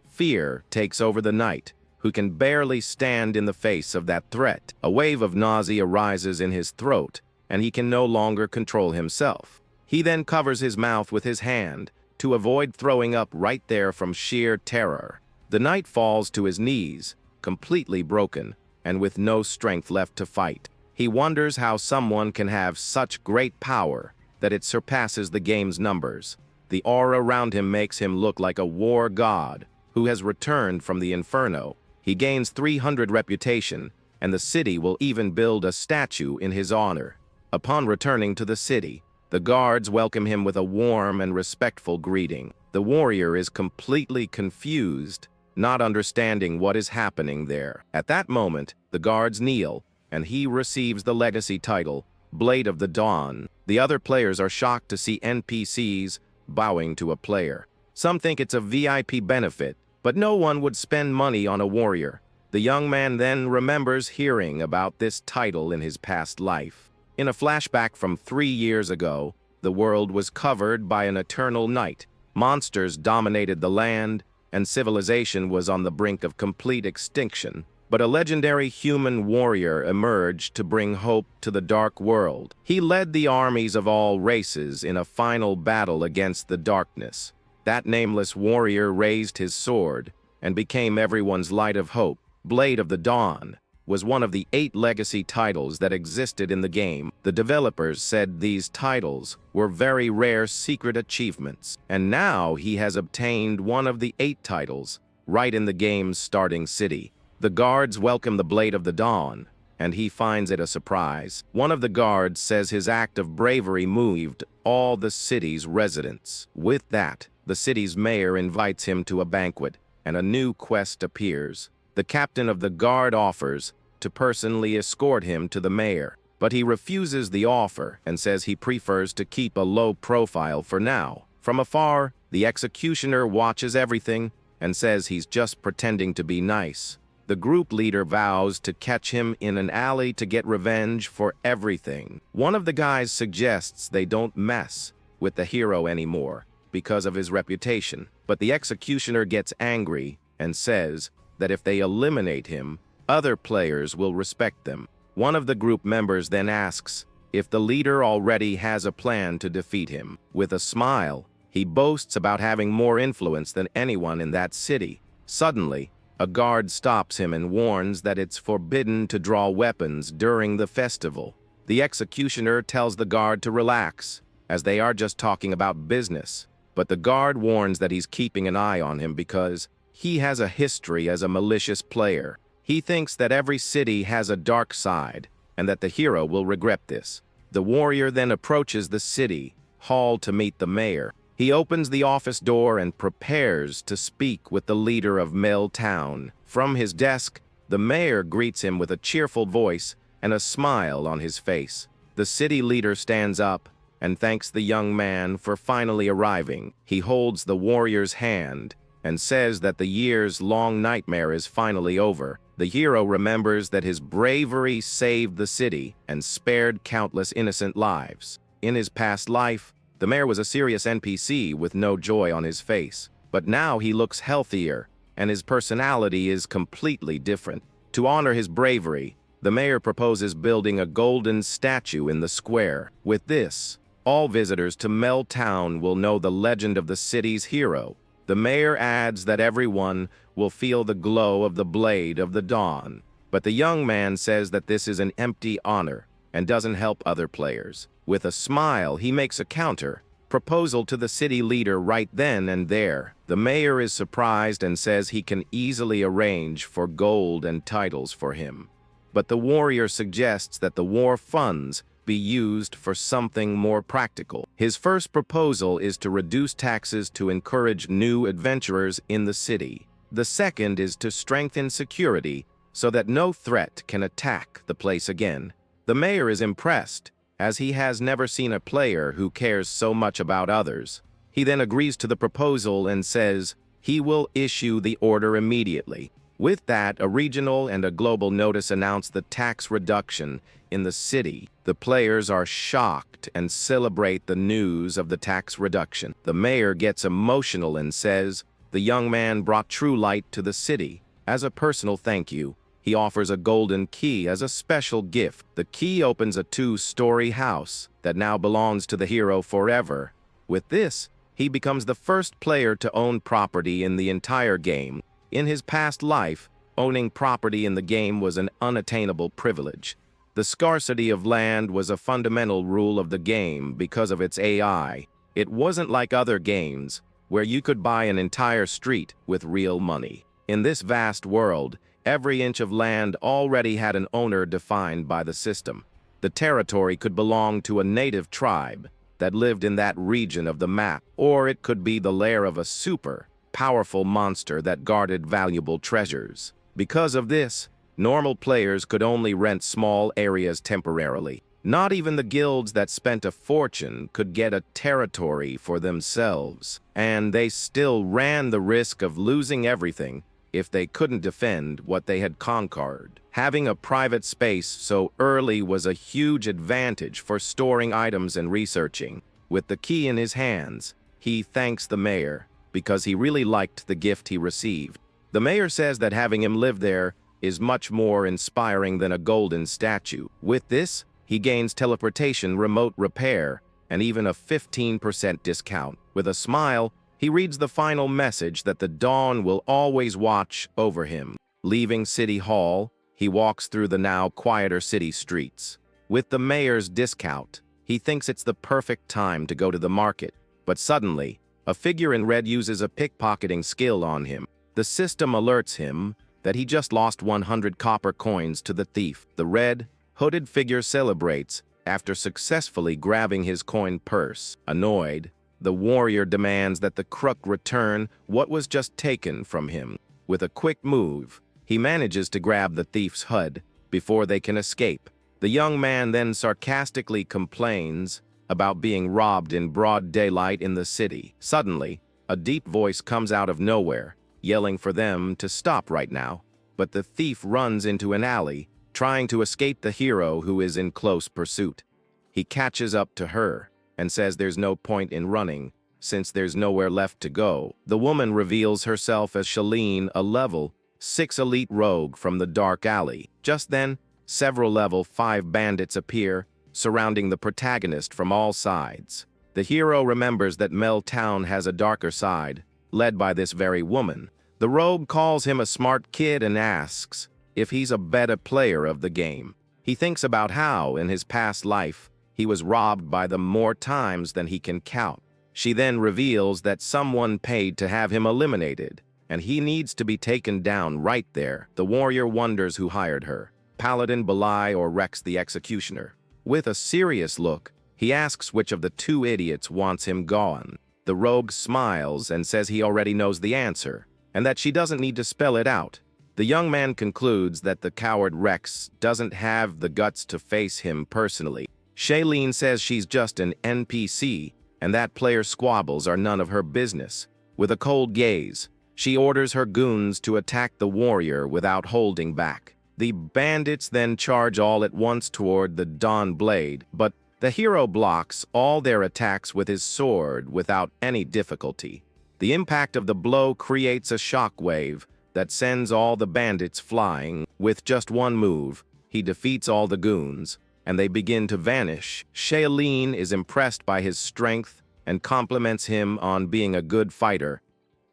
A: Fear takes over the knight, who can barely stand in the face of that threat. A wave of nausea rises in his throat, and he can no longer control himself. He then covers his mouth with his hand to avoid throwing up right there from sheer terror. The knight falls to his knees, completely broken, and with no strength left to fight. He wonders how someone can have such great power that it surpasses the game's numbers. The aura around him makes him look like a war god who has returned from the inferno. He gains 300 reputation, and the city will even build a statue in his honor. Upon returning to the city, the guards welcome him with a warm and respectful greeting. The warrior is completely confused, not understanding what is happening there. At that moment, the guards kneel, and he receives the legacy title, Blade of the Dawn. The other players are shocked to see NPCs bowing to a player. Some think it's a VIP benefit, but no one would spend money on a warrior. The young man then remembers hearing about this title in his past life. In a flashback from 3 years ago, the world was covered by an eternal night. Monsters dominated the land, and civilization was on the brink of complete extinction. But a legendary human warrior emerged to bring hope to the dark world. He led the armies of all races in a final battle against the darkness. That nameless warrior raised his sword and became everyone's light of hope. Blade of the Dawn was one of the 8 legacy titles that existed in the game. The developers said these titles were very rare secret achievements, and now he has obtained one of the 8 titles right in the game's starting city. The guards welcome the Blade of the Dawn, and he finds it a surprise. One of the guards says his act of bravery moved all the city's residents. With that, the city's mayor invites him to a banquet, and a new quest appears. The captain of the guard offers to personally escort him to the mayor, but he refuses the offer and says he prefers to keep a low profile for now. From afar, the executioner watches everything and says he's just pretending to be nice. The group leader vows to catch him in an alley to get revenge for everything. One of the guys suggests they don't mess with the hero anymore because of his reputation, but the executioner gets angry and says that if they eliminate him, other players will respect them. One of the group members then asks if the leader already has a plan to defeat him. With a smile, he boasts about having more influence than anyone in that city. Suddenly, a guard stops him and warns that it's forbidden to draw weapons during the festival. The executioner tells the guard to relax, as they are just talking about business. But the guard warns that he's keeping an eye on him because he has a history as a malicious player. He thinks that every city has a dark side, and that the hero will regret this. The warrior then approaches the city hall to meet the mayor. He opens the office door and prepares to speak with the leader of Mel Town. From his desk, the mayor greets him with a cheerful voice and a smile on his face. The city leader stands up and thanks the young man for finally arriving. He holds the warrior's hand and says that the years-long nightmare is finally over. The hero remembers that his bravery saved the city and spared countless innocent lives. In his past life, the mayor was a serious NPC with no joy on his face, but now he looks healthier, and his personality is completely different. To honor his bravery, the mayor proposes building a golden statue in the square. With this, all visitors to Mel Town will know the legend of the city's hero. The mayor adds that everyone will feel the glow of the Blade of the Dawn, but the young man says that this is an empty honor and doesn't help other players. With a smile, he makes a counter proposal to the city leader right then and there. The mayor is surprised and says he can easily arrange for gold and titles for him. But the warrior suggests that the war funds be used for something more practical. His first proposal is to reduce taxes to encourage new adventurers in the city. The second is to strengthen security so that no threat can attack the place again. The mayor is impressed, as he has never seen a player who cares so much about others. He then agrees to the proposal and says he will issue the order immediately. With that, a regional and a global notice announce the tax reduction in the city. The players are shocked and celebrate the news of the tax reduction. The mayor gets emotional and says the young man brought true light to the city. As a personal thank you, he offers a golden key as a special gift. The key opens a 2-story house that now belongs to the hero forever. With this, he becomes the first player to own property in the entire game. In his past life, owning property in the game was an unattainable privilege. The scarcity of land was a fundamental rule of the game because of its AI. It wasn't like other games, where you could buy an entire street with real money. In this vast world, every inch of land already had an owner defined by the system. The territory could belong to a native tribe that lived in that region of the map, or it could be the lair of a super powerful monster that guarded valuable treasures. Because of this, normal players could only rent small areas temporarily. Not even the guilds that spent a fortune could get a territory for themselves, and they still ran the risk of losing everything if they couldn't defend what they had conquered. Having a private space so early was a huge advantage for storing items and researching. With the key in his hands, he thanks the mayor because he really liked the gift he received. The mayor says that having him live there is much more inspiring than a golden statue. With this, he gains teleportation, remote repair, and even a 15% discount. With a smile, he reads the final message that the dawn will always watch over him. Leaving City Hall, he walks through the now quieter city streets. With the mayor's discount, he thinks it's the perfect time to go to the market. But suddenly, a figure in red uses a pickpocketing skill on him. The system alerts him that he just lost 100 copper coins to the thief. The red, hooded figure celebrates after successfully grabbing his coin purse. Annoyed, the warrior demands that the crook return what was just taken from him. With a quick move, he manages to grab the thief's HUD before they can escape. The young man then sarcastically complains about being robbed in broad daylight in the city. Suddenly, a deep voice comes out of nowhere, yelling for them to stop right now. But the thief runs into an alley, trying to escape the hero who is in close pursuit. He catches up to her and says there's no point in running, since there's nowhere left to go. The woman reveals herself as Shalene, a level 6 elite rogue from the dark alley. Just then, several level 5 bandits appear, surrounding the protagonist from all sides. The hero remembers that Mel Town has a darker side, led by this very woman. The rogue calls him a smart kid and asks if he's a better player of the game. He thinks about how, in his past life, he was robbed by them more times than he can count. She then reveals that someone paid to have him eliminated, and he needs to be taken down right there. The warrior wonders who hired her, Paladin, Bullies, or Rex the Executioner. With a serious look, he asks which of the two idiots wants him gone. The rogue smiles and says he already knows the answer, and that she doesn't need to spell it out. The young man concludes that the coward Rex doesn't have the guts to face him personally. Shailene says she's just an NPC, and that player squabbles are none of her business. With a cold gaze, she orders her goons to attack the warrior without holding back. The bandits then charge all at once toward the Dawn Blade, but the hero blocks all their attacks with his sword without any difficulty. The impact of the blow creates a shockwave that sends all the bandits flying. With just one move, he defeats all the goons, and they begin to vanish. Shailene is impressed by his strength and compliments him on being a good fighter.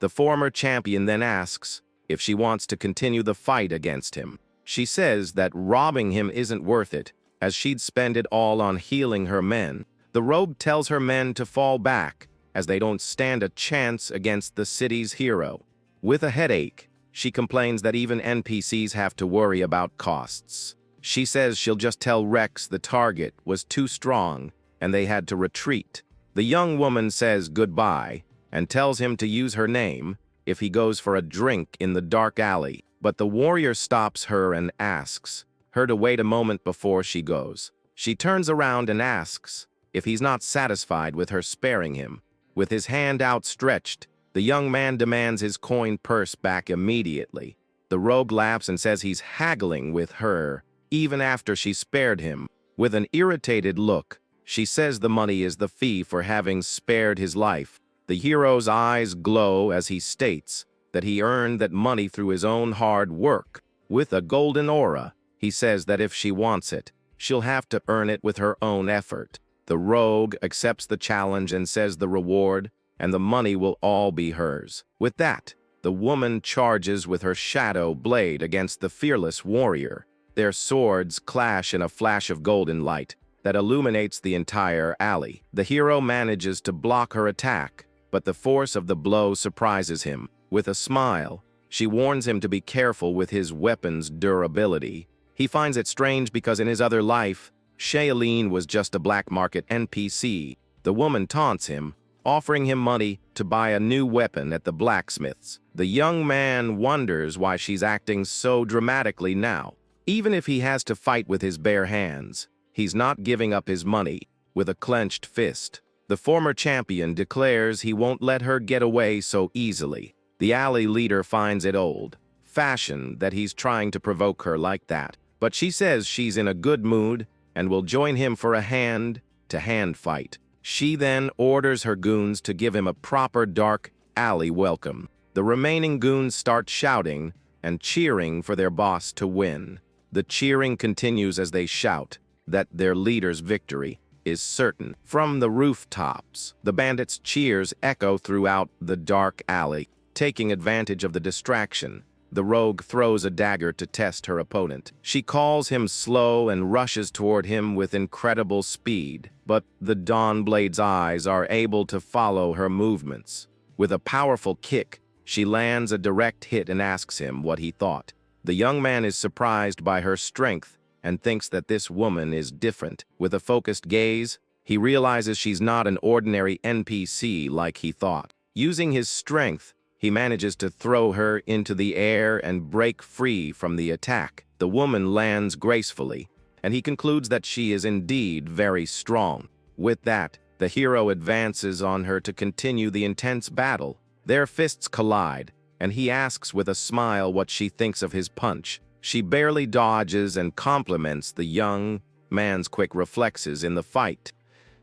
A: The former champion then asks if she wants to continue the fight against him. She says that robbing him isn't worth it, as she'd spend it all on healing her men. The rogue tells her men to fall back, as they don't stand a chance against the city's hero. With a headache, she complains that even NPCs have to worry about costs. She says she'll just tell Rex the target was too strong and they had to retreat. The young woman says goodbye and tells him to use her name if he goes for a drink in the dark alley. But the warrior stops her and asks her to wait a moment before she goes. She turns around and asks if he's not satisfied with her sparing him. With his hand outstretched, the young man demands his coin purse back immediately. The rogue laughs and says he's haggling with her, even after she spared him. With an irritated look, she says the money is the fee for having spared his life. The hero's eyes glow as he states that he earned that money through his own hard work. With a golden aura, he says that if she wants it, she'll have to earn it with her own effort. The rogue accepts the challenge and says the reward and the money will all be hers. With that, the woman charges with her shadow blade against the fearless warrior. Their swords clash in a flash of golden light that illuminates the entire alley. The hero manages to block her attack, but the force of the blow surprises him. With a smile, she warns him to be careful with his weapon's durability. He finds it strange because in his other life, Shailene was just a black market NPC. The woman taunts him, offering him money to buy a new weapon at the blacksmith's. The young man wonders why she's acting so dramatically now. Even if he has to fight with his bare hands, he's not giving up his money. With a clenched fist, the former champion declares he won't let her get away so easily. The alley leader finds it old-fashioned that he's trying to provoke her like that, but she says she's in a good mood and will join him for a hand-to-hand fight. She then orders her goons to give him a proper dark alley welcome. The remaining goons start shouting and cheering for their boss to win. The cheering continues as they shout that their leader's victory is certain. From the rooftops, the bandits' cheers echo throughout the dark alley. Taking advantage of the distraction, the rogue throws a dagger to test her opponent. She calls him slow and rushes toward him with incredible speed, but the Dawnblade's eyes are able to follow her movements. With a powerful kick, she lands a direct hit and asks him what he thought. The young man is surprised by her strength and thinks that this woman is different. With a focused gaze, he realizes she's not an ordinary NPC like he thought. Using his strength, he manages to throw her into the air and break free from the attack. The woman lands gracefully, and he concludes that she is indeed very strong. With that, the hero advances on her to continue the intense battle. Their fists collide, and he asks with a smile what she thinks of his punch. She barely dodges and compliments the young man's quick reflexes in the fight.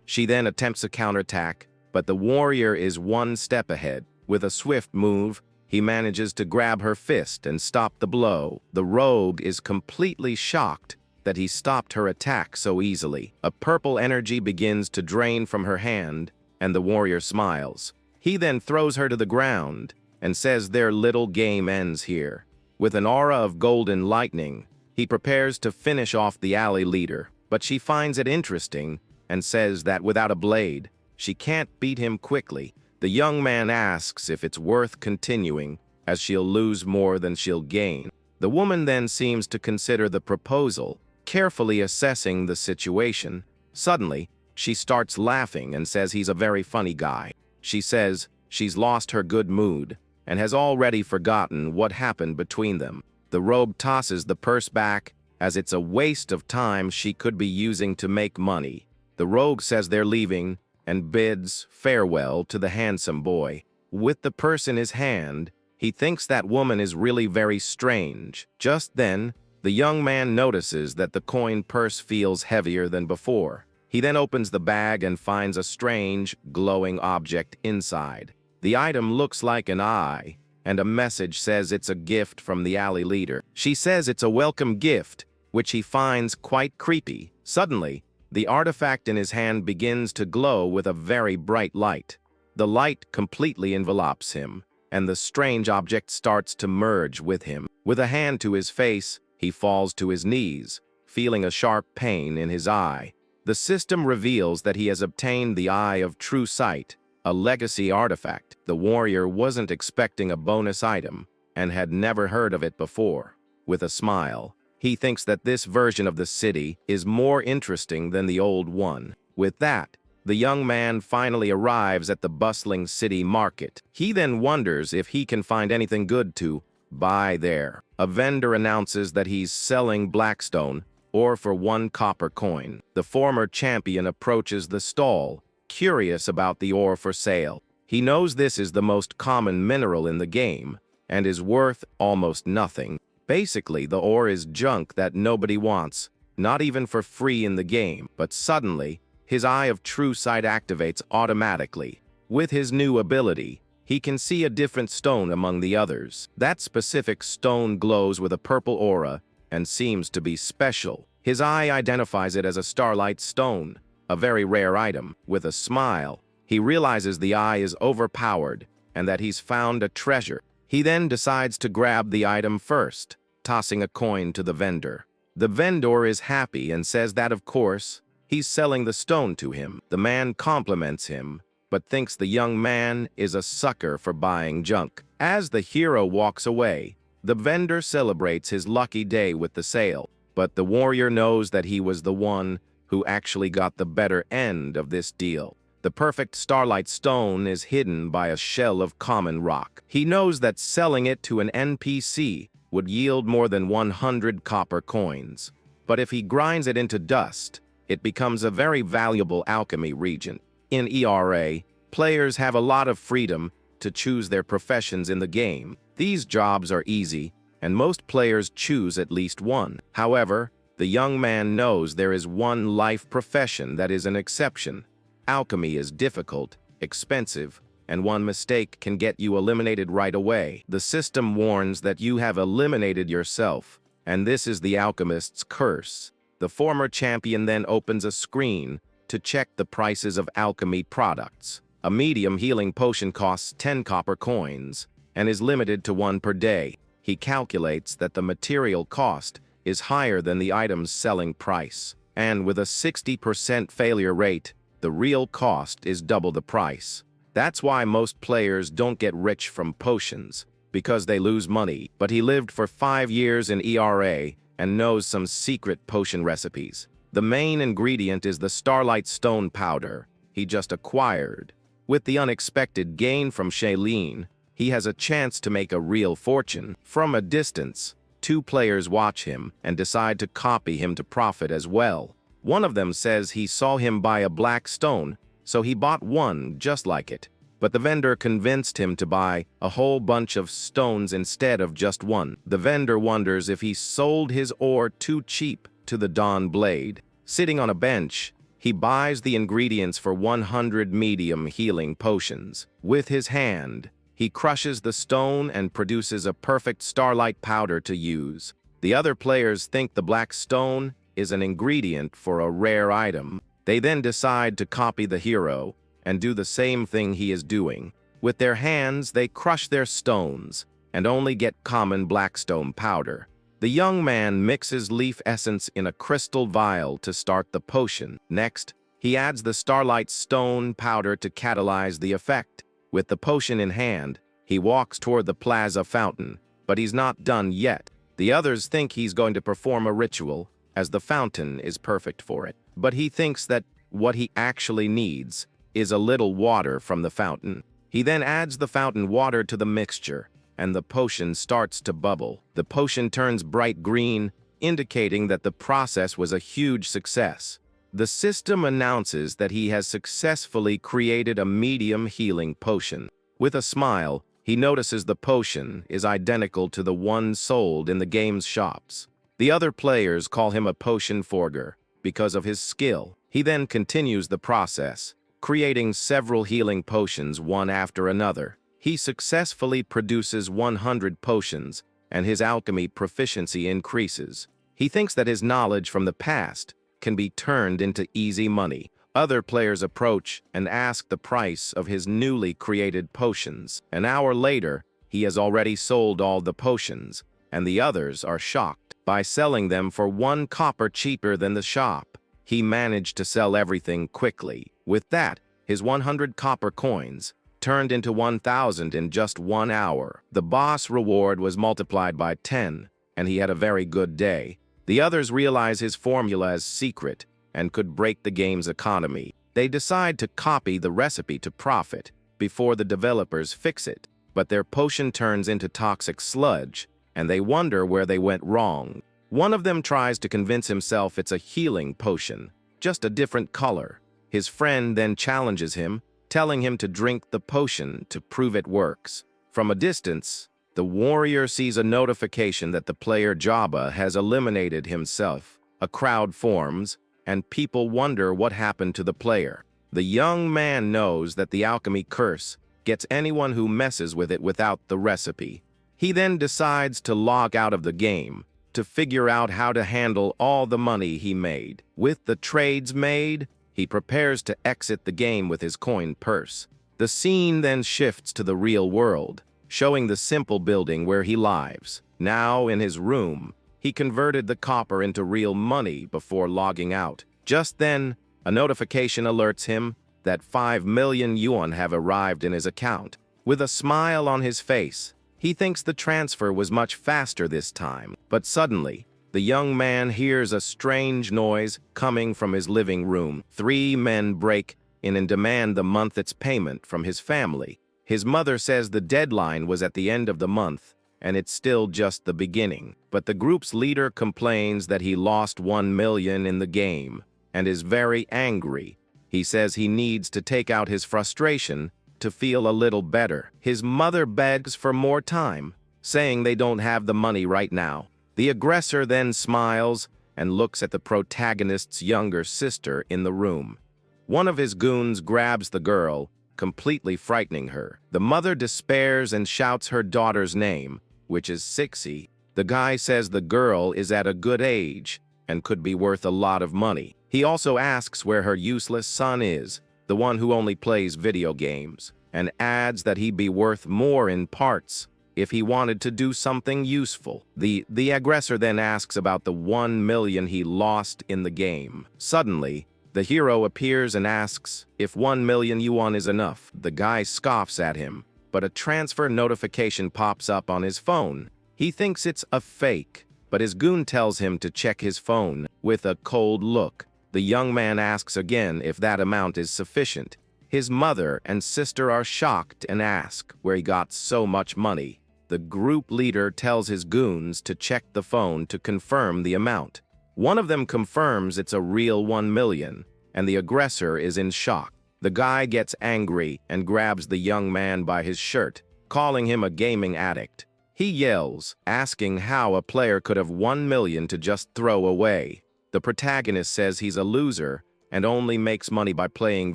A: She then attempts a counterattack, but the warrior is one step ahead. With a swift move, he manages to grab her fist and stop the blow. The rogue is completely shocked that he stopped her attack so easily. A purple energy begins to drain from her hand, and the warrior smiles. He then throws her to the ground and says their little game ends here. With an aura of golden lightning, he prepares to finish off the alley leader, but she finds it interesting and says that without a blade, she can't beat him quickly. The young man asks if it's worth continuing, as she'll lose more than she'll gain. The woman then seems to consider the proposal, carefully assessing the situation. Suddenly, she starts laughing and says he's a very funny guy. She says she's lost her good mood and has already forgotten what happened between them. The rogue tosses the purse back, as it's a waste of time she could be using to make money. The rogue says they're leaving and bids farewell to the handsome boy. With the purse in his hand, he thinks that woman is really very strange. Just then, the young man notices that the coin purse feels heavier than before. He then opens the bag and finds a strange, glowing object inside. The item looks like an eye, and a message says it's a gift from the alley leader. She says it's a welcome gift, which he finds quite creepy. Suddenly, the artifact in his hand begins to glow with a very bright light. The light completely envelops him, and the strange object starts to merge with him. With a hand to his face, he falls to his knees, feeling a sharp pain in his eye. The system reveals that he has obtained the Eye of True Sight, a legacy artifact. The warrior wasn't expecting a bonus item and had never heard of it before. With a smile, he thinks that this version of the city is more interesting than the old one. With that, the young man finally arrives at the bustling city market. He then wonders if he can find anything good to buy there. A vendor announces that he's selling Blackstone ore for 1 copper coin. The former champion approaches the stall, curious about the ore for sale. He knows this is the most common mineral in the game and is worth almost nothing. Basically, the ore is junk that nobody wants, not even for free in the game. But suddenly, his Eye of True Sight activates automatically. With his new ability, he can see a different stone among the others. That specific stone glows with a purple aura and seems to be special. His eye identifies it as a starlight stone, a very rare item. With a smile, he realizes the eye is overpowered and that he's found a treasure. He then decides to grab the item first, tossing a coin to the vendor. The vendor is happy and says that, of course, he's selling the stone to him. The man compliments him, but thinks the young man is a sucker for buying junk. As the hero walks away, the vendor celebrates his lucky day with the sale, but the warrior knows that he was the one who actually got the better end of this deal. The perfect starlight stone is hidden by a shell of common rock. He knows that selling it to an NPC would yield more than 100 copper coins, but if he grinds it into dust, it becomes a very valuable alchemy reagent. In ERA, players have a lot of freedom to choose their professions in the game. These jobs are easy, and most players choose at least one. However, the young man knows there is one life profession that is an exception. Alchemy is difficult, expensive, and one mistake can get you eliminated right away. The system warns that you have eliminated yourself, and this is the alchemist's curse. The former champion then opens a screen to check the prices of alchemy products. A medium healing potion costs 10 copper coins and is limited to 1 per day. He calculates that the material cost is higher than the item's selling price, and with a 60% failure rate, the real cost is double the price. That's why most players don't get rich from potions, because they lose money. But he lived for 5 years in ERA and knows some secret potion recipes. The main ingredient is the Starlight Stone powder he just acquired. With the unexpected gain from Shailene, he has a chance to make a real fortune. From a distance, 2 players watch him and decide to copy him to profit as well. One of them says he saw him buy a black stone, so he bought one just like it. But the vendor convinced him to buy a whole bunch of stones instead of just one. The vendor wonders if he sold his ore too cheap to the Dawn Blade. Sitting on a bench, he buys the ingredients for 100 medium healing potions. With his hand, he crushes the stone and produces a perfect starlight powder to use. The other players think the black stone is an ingredient for a rare item. They then decide to copy the hero and do the same thing he is doing. With their hands, they crush their stones and only get common blackstone powder. The young man mixes leaf essence in a crystal vial to start the potion. Next, he adds the starlight stone powder to catalyze the effect. With the potion in hand, he walks toward the plaza fountain, but he's not done yet. The others think he's going to perform a ritual, as the fountain is perfect for it. But he thinks that what he actually needs is a little water from the fountain. He then adds the fountain water to the mixture, and the potion starts to bubble. The potion turns bright green, indicating that the process was a huge success. The system announces that he has successfully created a medium healing potion. With a smile, he notices the potion is identical to the one sold in the game's shops. The other players call him a potion forger because of his skill. He then continues the process, creating several healing potions one after another. He successfully produces 100 potions, and his alchemy proficiency increases. He thinks that his knowledge from the past can be turned into easy money. Other players approach and ask the price of his newly created potions. An hour later, he has already sold all the potions, and the others are shocked. By selling them for 1 copper cheaper than the shop, he managed to sell everything quickly. With that, his 100 copper coins turned into 1,000 in just 1 hour. The boss reward was multiplied by 10, and he had a very good day. The others realize his formula is secret and could break the game's economy. They decide to copy the recipe to profit before the developers fix it, but their potion turns into toxic sludge, and they wonder where they went wrong. One of them tries to convince himself it's a healing potion, just a different color. His friend then challenges him, telling him to drink the potion to prove it works. From a distance, the warrior sees a notification that the player Jabba has eliminated himself. A crowd forms, and people wonder what happened to the player. The young man knows that the alchemy curse gets anyone who messes with it without the recipe. He then decides to log out of the game to figure out how to handle all the money he made. With the trades made, he prepares to exit the game with his coin purse. The scene then shifts to the real world, showing the simple building where he lives. Now, in his room, he converted the copper into real money before logging out. Just then, a notification alerts him that 5 million yuan have arrived in his account. With a smile on his face, he thinks the transfer was much faster this time. But suddenly, the young man hears a strange noise coming from his living room. 3 men break in and demand the month's payment from his family. His mother says the deadline was at the end of the month, and it's still just the beginning. But the group's leader complains that he lost 1 million in the game and is very angry. He says he needs to take out his frustration to feel a little better. His mother begs for more time, saying they don't have the money right now. The aggressor then smiles and looks at the protagonist's younger sister in the room. One of his goons grabs the girl completely frightening her. The mother despairs and shouts her daughter's name, which is Sixie. The guy says the girl is at a good age and could be worth a lot of money. He also asks where her useless son is, the one who only plays video games, and adds that he'd be worth more in parts if he wanted to do something useful. The aggressor then asks about the 1 million he lost in the game. Suddenly, the hero appears and asks if 1 million yuan is enough. The guy scoffs at him, but a transfer notification pops up on his phone. He thinks it's a fake, but his goon tells him to check his phone. With a cold look, the young man asks again if that amount is sufficient. His mother and sister are shocked and ask where he got so much money. The group leader tells his goons to check the phone to confirm the amount. One of them confirms it's a real 1 million, and the aggressor is in shock. The guy gets angry and grabs the young man by his shirt, calling him a gaming addict. He yells, asking how a player could have 1 million to just throw away. The protagonist says he's a loser and only makes money by playing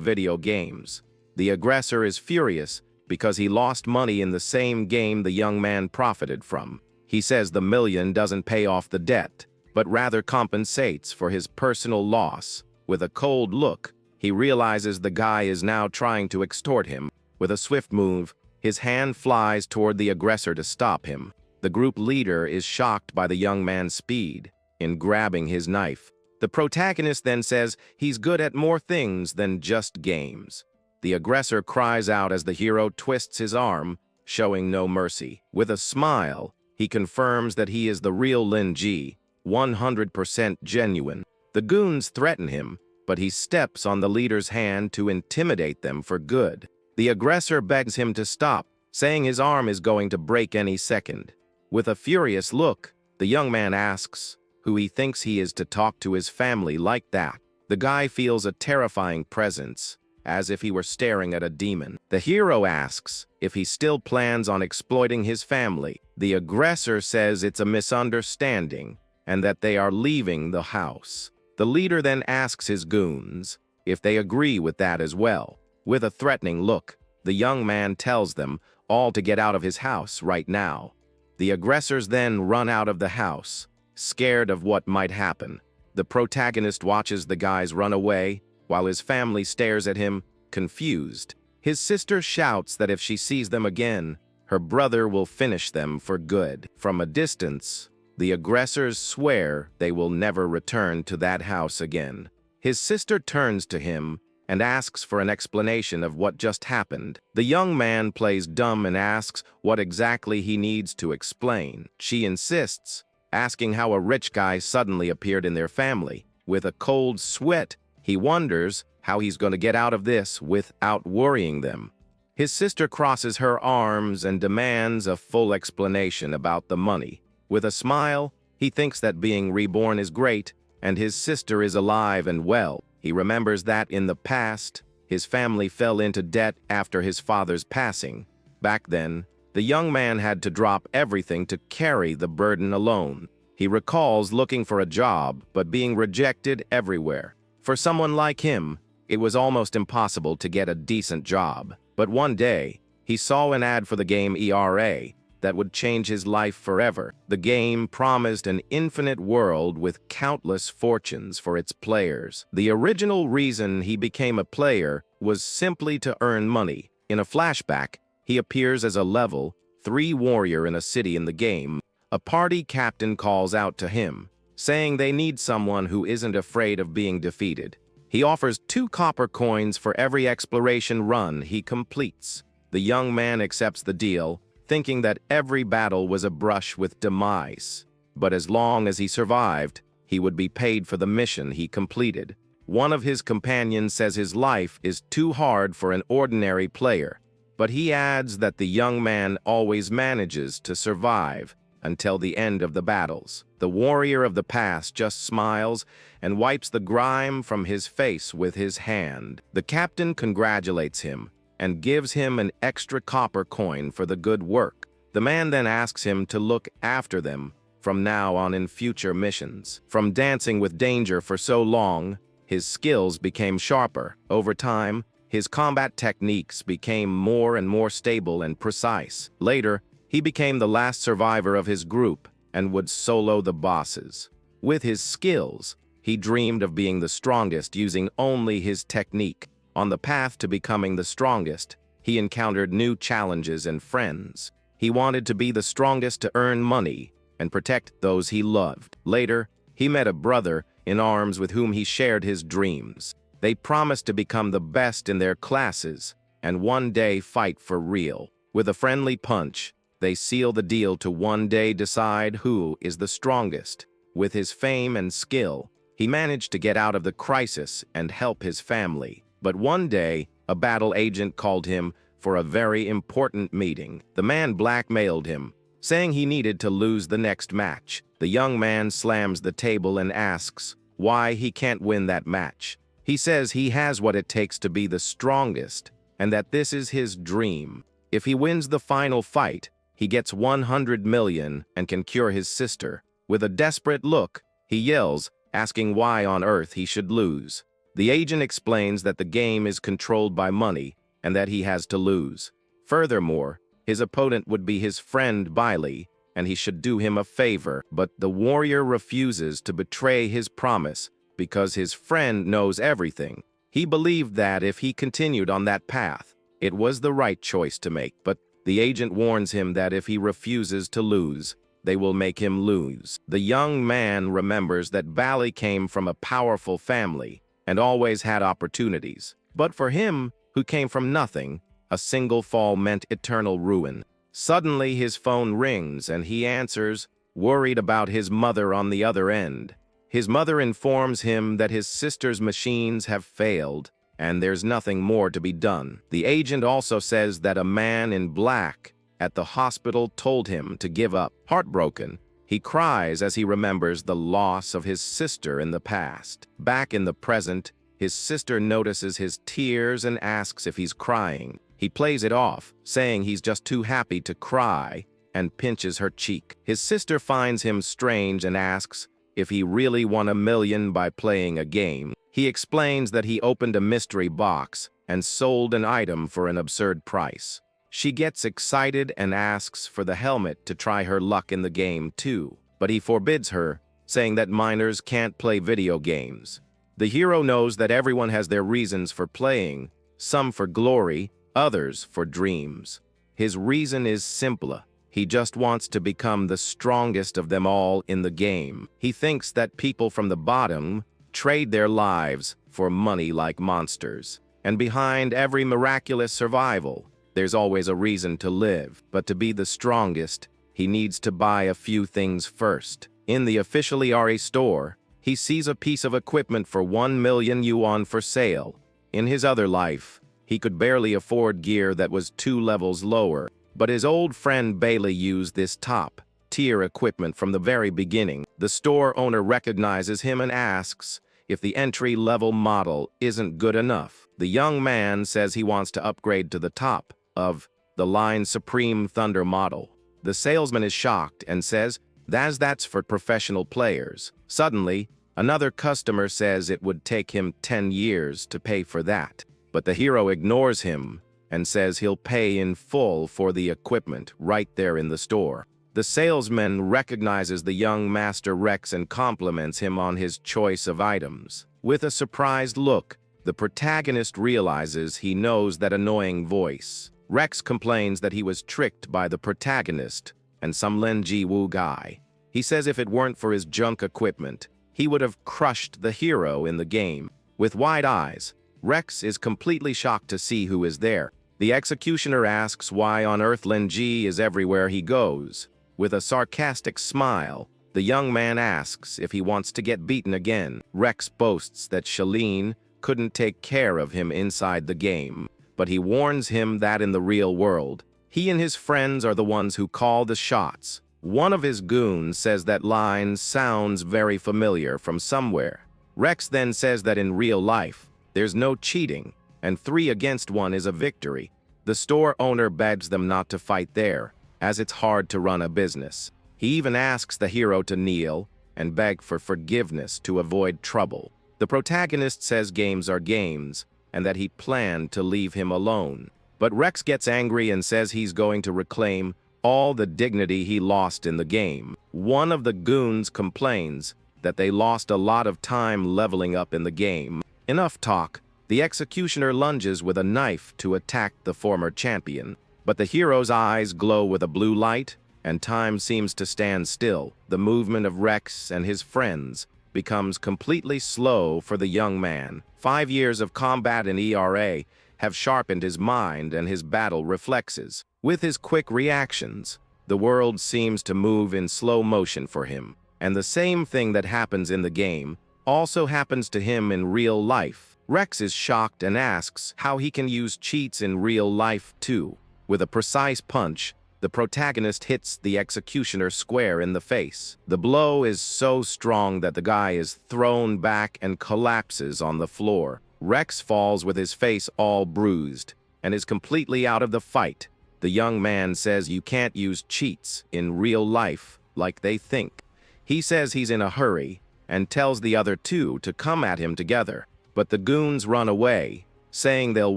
A: video games. The aggressor is furious because he lost money in the same game the young man profited from. He says the million doesn't pay off the debt, but rather compensates for his personal loss. With a cold look, he realizes the guy is now trying to extort him. With a swift move, his hand flies toward the aggressor to stop him. The group leader is shocked by the young man's speed in grabbing his knife. The protagonist then says he's good at more things than just games. The aggressor cries out as the hero twists his arm, showing no mercy. With a smile, he confirms that he is the real Lin Ji, 100% genuine. The goons threaten him, but he steps on the leader's hand to intimidate them for good. The aggressor begs him to stop, saying his arm is going to break any second. With a furious look, the young man asks who he thinks he is to talk to his family like that. The guy feels a terrifying presence, as if he were staring at a demon. The hero asks if he still plans on exploiting his family. The aggressor says it's a misunderstanding and that they are leaving the house. The leader then asks his goons if they agree with that as well. With a threatening look, the young man tells them all to get out of his house right now. The aggressors then run out of the house, scared of what might happen. The protagonist watches the guys run away, while his family stares at him, confused. His sister shouts that if she sees them again, her brother will finish them for good. From a distance, the aggressors swear they will never return to that house again. His sister turns to him and asks for an explanation of what just happened. The young man plays dumb and asks what exactly he needs to explain. She insists, asking how a rich guy suddenly appeared in their family. With a cold sweat, he wonders how he's going to get out of this without worrying them. His sister crosses her arms and demands a full explanation about the money. With a smile, he thinks that being reborn is great and his sister is alive and well. He remembers that in the past, his family fell into debt after his father's passing. Back then, the young man had to drop everything to carry the burden alone. He recalls looking for a job, but being rejected everywhere. For someone like him, it was almost impossible to get a decent job. But one day, he saw an ad for the game ERA that would change his life forever. The game promised an infinite world with countless fortunes for its players. The original reason he became a player was simply to earn money. In a flashback, he appears as a level 3 warrior in a city in the game. A party captain calls out to him, saying they need someone who isn't afraid of being defeated. He offers 2 copper coins for every exploration run he completes. The young man accepts the deal, thinking that every battle was a brush with demise. But as long as he survived, he would be paid for the mission he completed. One of his companions says his life is too hard for an ordinary player, but he adds that the young man always manages to survive until the end of the battles. The warrior of the past just smiles and wipes the grime from his face with his hand. The captain congratulates him and gives him an extra copper coin for the good work. The man then asks him to look after them from now on in future missions. From dancing with danger for so long, his skills became sharper. Over time, His combat techniques became more and more stable and precise. Later, he became the last survivor of his group and would solo the bosses. With his skills, he dreamed of being the strongest using only his technique. On the path to becoming the strongest, he encountered new challenges and friends. He wanted to be the strongest to earn money and protect those he loved. Later, he met a brother in arms with whom he shared his dreams. They promised to become the best in their classes and one day fight for real. With a friendly punch, they seal the deal to one day decide who is the strongest. With his fame and skill, he managed to get out of the crisis and help his family. But one day, a battle agent called him for a very important meeting. The man blackmailed him, saying he needed to lose the next match. The young man slams the table and asks why he can't win that match. He says he has what it takes to be the strongest, and that this is his dream. If he wins the final fight, he gets 100 million and can cure his sister. With a desperate look, he yells, asking why on earth he should lose. The agent explains that the game is controlled by money and that he has to lose. Furthermore, his opponent would be his friend Bailey, and he should do him a favor. But the warrior refuses to betray his promise because his friend knows everything. He believed that if he continued on that path, it was the right choice to make. But the agent warns him that if he refuses to lose, they will make him lose. The young man remembers that Bailey came from a powerful family and always had opportunities. But for him, who came from nothing, a single fall meant eternal ruin. Suddenly his phone rings and he answers, worried about his mother on the other end. His mother informs him that his sister's machines have failed and there's nothing more to be done. The agent also says that a man in black at the hospital told him to give up. Heartbroken, he cries as he remembers the loss of his sister in the past. Back in the present, his sister notices his tears and asks if he's crying. He plays it off, saying he's just too happy to cry, and pinches her cheek. His sister finds him strange and asks if he really won $1 million by playing a game. He explains that he opened a mystery box and sold an item for an absurd price. She gets excited and asks for the helmet to try her luck in the game too, but he forbids her, saying that minors can't play video games. The hero knows that everyone has their reasons for playing, some for glory, others for dreams. His reason is simpler. He just wants to become the strongest of them all in the game. He thinks that people from the bottom trade their lives for money like monsters. And behind every miraculous survival, there's always a reason to live. But to be the strongest, he needs to buy a few things first. In the official ERA store, he sees a piece of equipment for 1 million yuan for sale. In his other life, he could barely afford gear that was 2 levels lower. But his old friend Bailey used this top-tier equipment from the very beginning. The store owner recognizes him and asks if the entry-level model isn't good enough. The young man says he wants to upgrade to the top of the line Supreme Thunder model. The salesman is shocked and says that's for professional players. Suddenly, another customer says it would take him 10 years to pay for that. But the hero ignores him and says he'll pay in full for the equipment right there in the store. The salesman recognizes the young master Rex and compliments him on his choice of items. With a surprised look, the protagonist realizes he knows that annoying voice. Rex complains that he was tricked by the protagonist and some Lin Ji-woo guy. He says if it weren't for his junk equipment, he would have crushed the hero in the game. With wide eyes, Rex is completely shocked to see who is there. The executioner asks why on earth Lin Ji is everywhere he goes. With a sarcastic smile, the young man asks if he wants to get beaten again. Rex boasts that Shalene couldn't take care of him inside the game, but he warns him that in the real world, he and his friends are the ones who call the shots. One of his goons says that line sounds very familiar from somewhere. Rex then says that in real life, there's no cheating, and 3 against 1 is a victory. The store owner begs them not to fight there, as it's hard to run a business. He even asks the hero to kneel and beg for forgiveness to avoid trouble. The protagonist says games are games, and that he planned to leave him alone. But Rex gets angry and says he's going to reclaim all the dignity he lost in the game. One of the goons complains that they lost a lot of time leveling up in the game. Enough talk. The executioner lunges with a knife to attack the former champion, but the hero's eyes glow with a blue light, and time seems to stand still. The movement of Rex and his friends becomes completely slow for the young man. 5 years of combat in ERA have sharpened his mind and his battle reflexes. With his quick reactions, the world seems to move in slow motion for him. And the same thing that happens in the game also happens to him in real life. Rex is shocked and asks how he can use cheats in real life too. With a precise punch, the protagonist hits the executioner square in the face. The blow is so strong that the guy is thrown back and collapses on the floor. Rex falls with his face all bruised and is completely out of the fight. The young man says you can't use cheats in real life like they think. He says he's in a hurry and tells the other two to come at him together. But the goons run away, saying they'll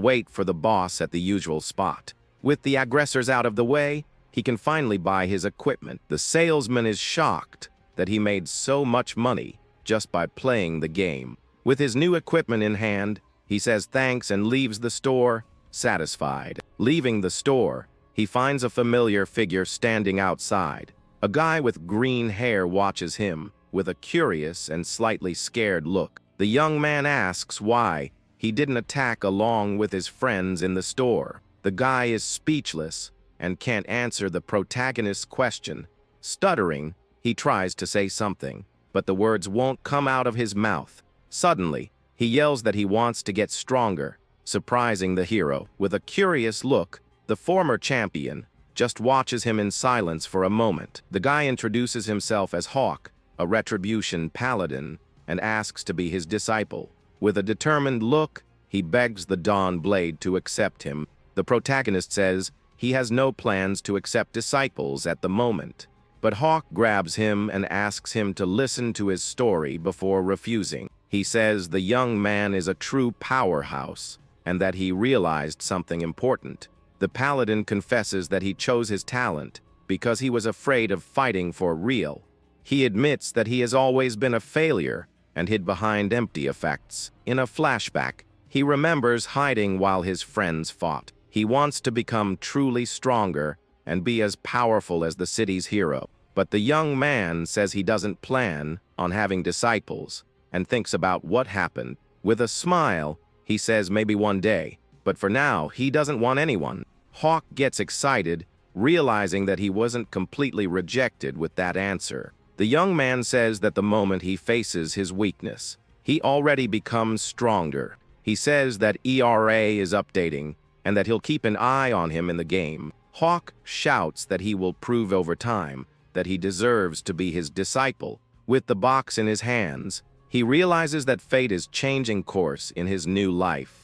A: wait for the boss at the usual spot. With the aggressors out of the way, he can finally buy his equipment. The salesman is shocked that he made so much money just by playing the game. With his new equipment in hand, he says thanks and leaves the store, satisfied. Leaving the store, he finds a familiar figure standing outside. A guy with green hair watches him with a curious and slightly scared look. The young man asks why he didn't attack along with his friends in the store. The guy is speechless and can't answer the protagonist's question. Stuttering, he tries to say something, but the words won't come out of his mouth. Suddenly, he yells that he wants to get stronger, surprising the hero. With a curious look, the former champion just watches him in silence for a moment. The guy introduces himself as Hawk, a retribution paladin, and asks to be his disciple. With a determined look, he begs the Dawn Blade to accept him. The protagonist says he has no plans to accept disciples at the moment, but Hawk grabs him and asks him to listen to his story before refusing. He says the young man is a true powerhouse and that he realized something important. The paladin confesses that he chose his talent because he was afraid of fighting for real. He admits that he has always been a failure and hid behind empty effects. In a flashback, he remembers hiding while his friends fought. He wants to become truly stronger and be as powerful as the city's hero. But the young man says he doesn't plan on having disciples and thinks about what happened. With a smile, he says maybe one day, but for now, he doesn't want anyone. Hawk gets excited, realizing that he wasn't completely rejected with that answer. The young man says that the moment he faces his weakness, he already becomes stronger. He says that ERA is updating and that he'll keep an eye on him in the game. Hawk shouts that he will prove over time that he deserves to be his disciple. With the box in his hands, he realizes that fate is changing course in his new life.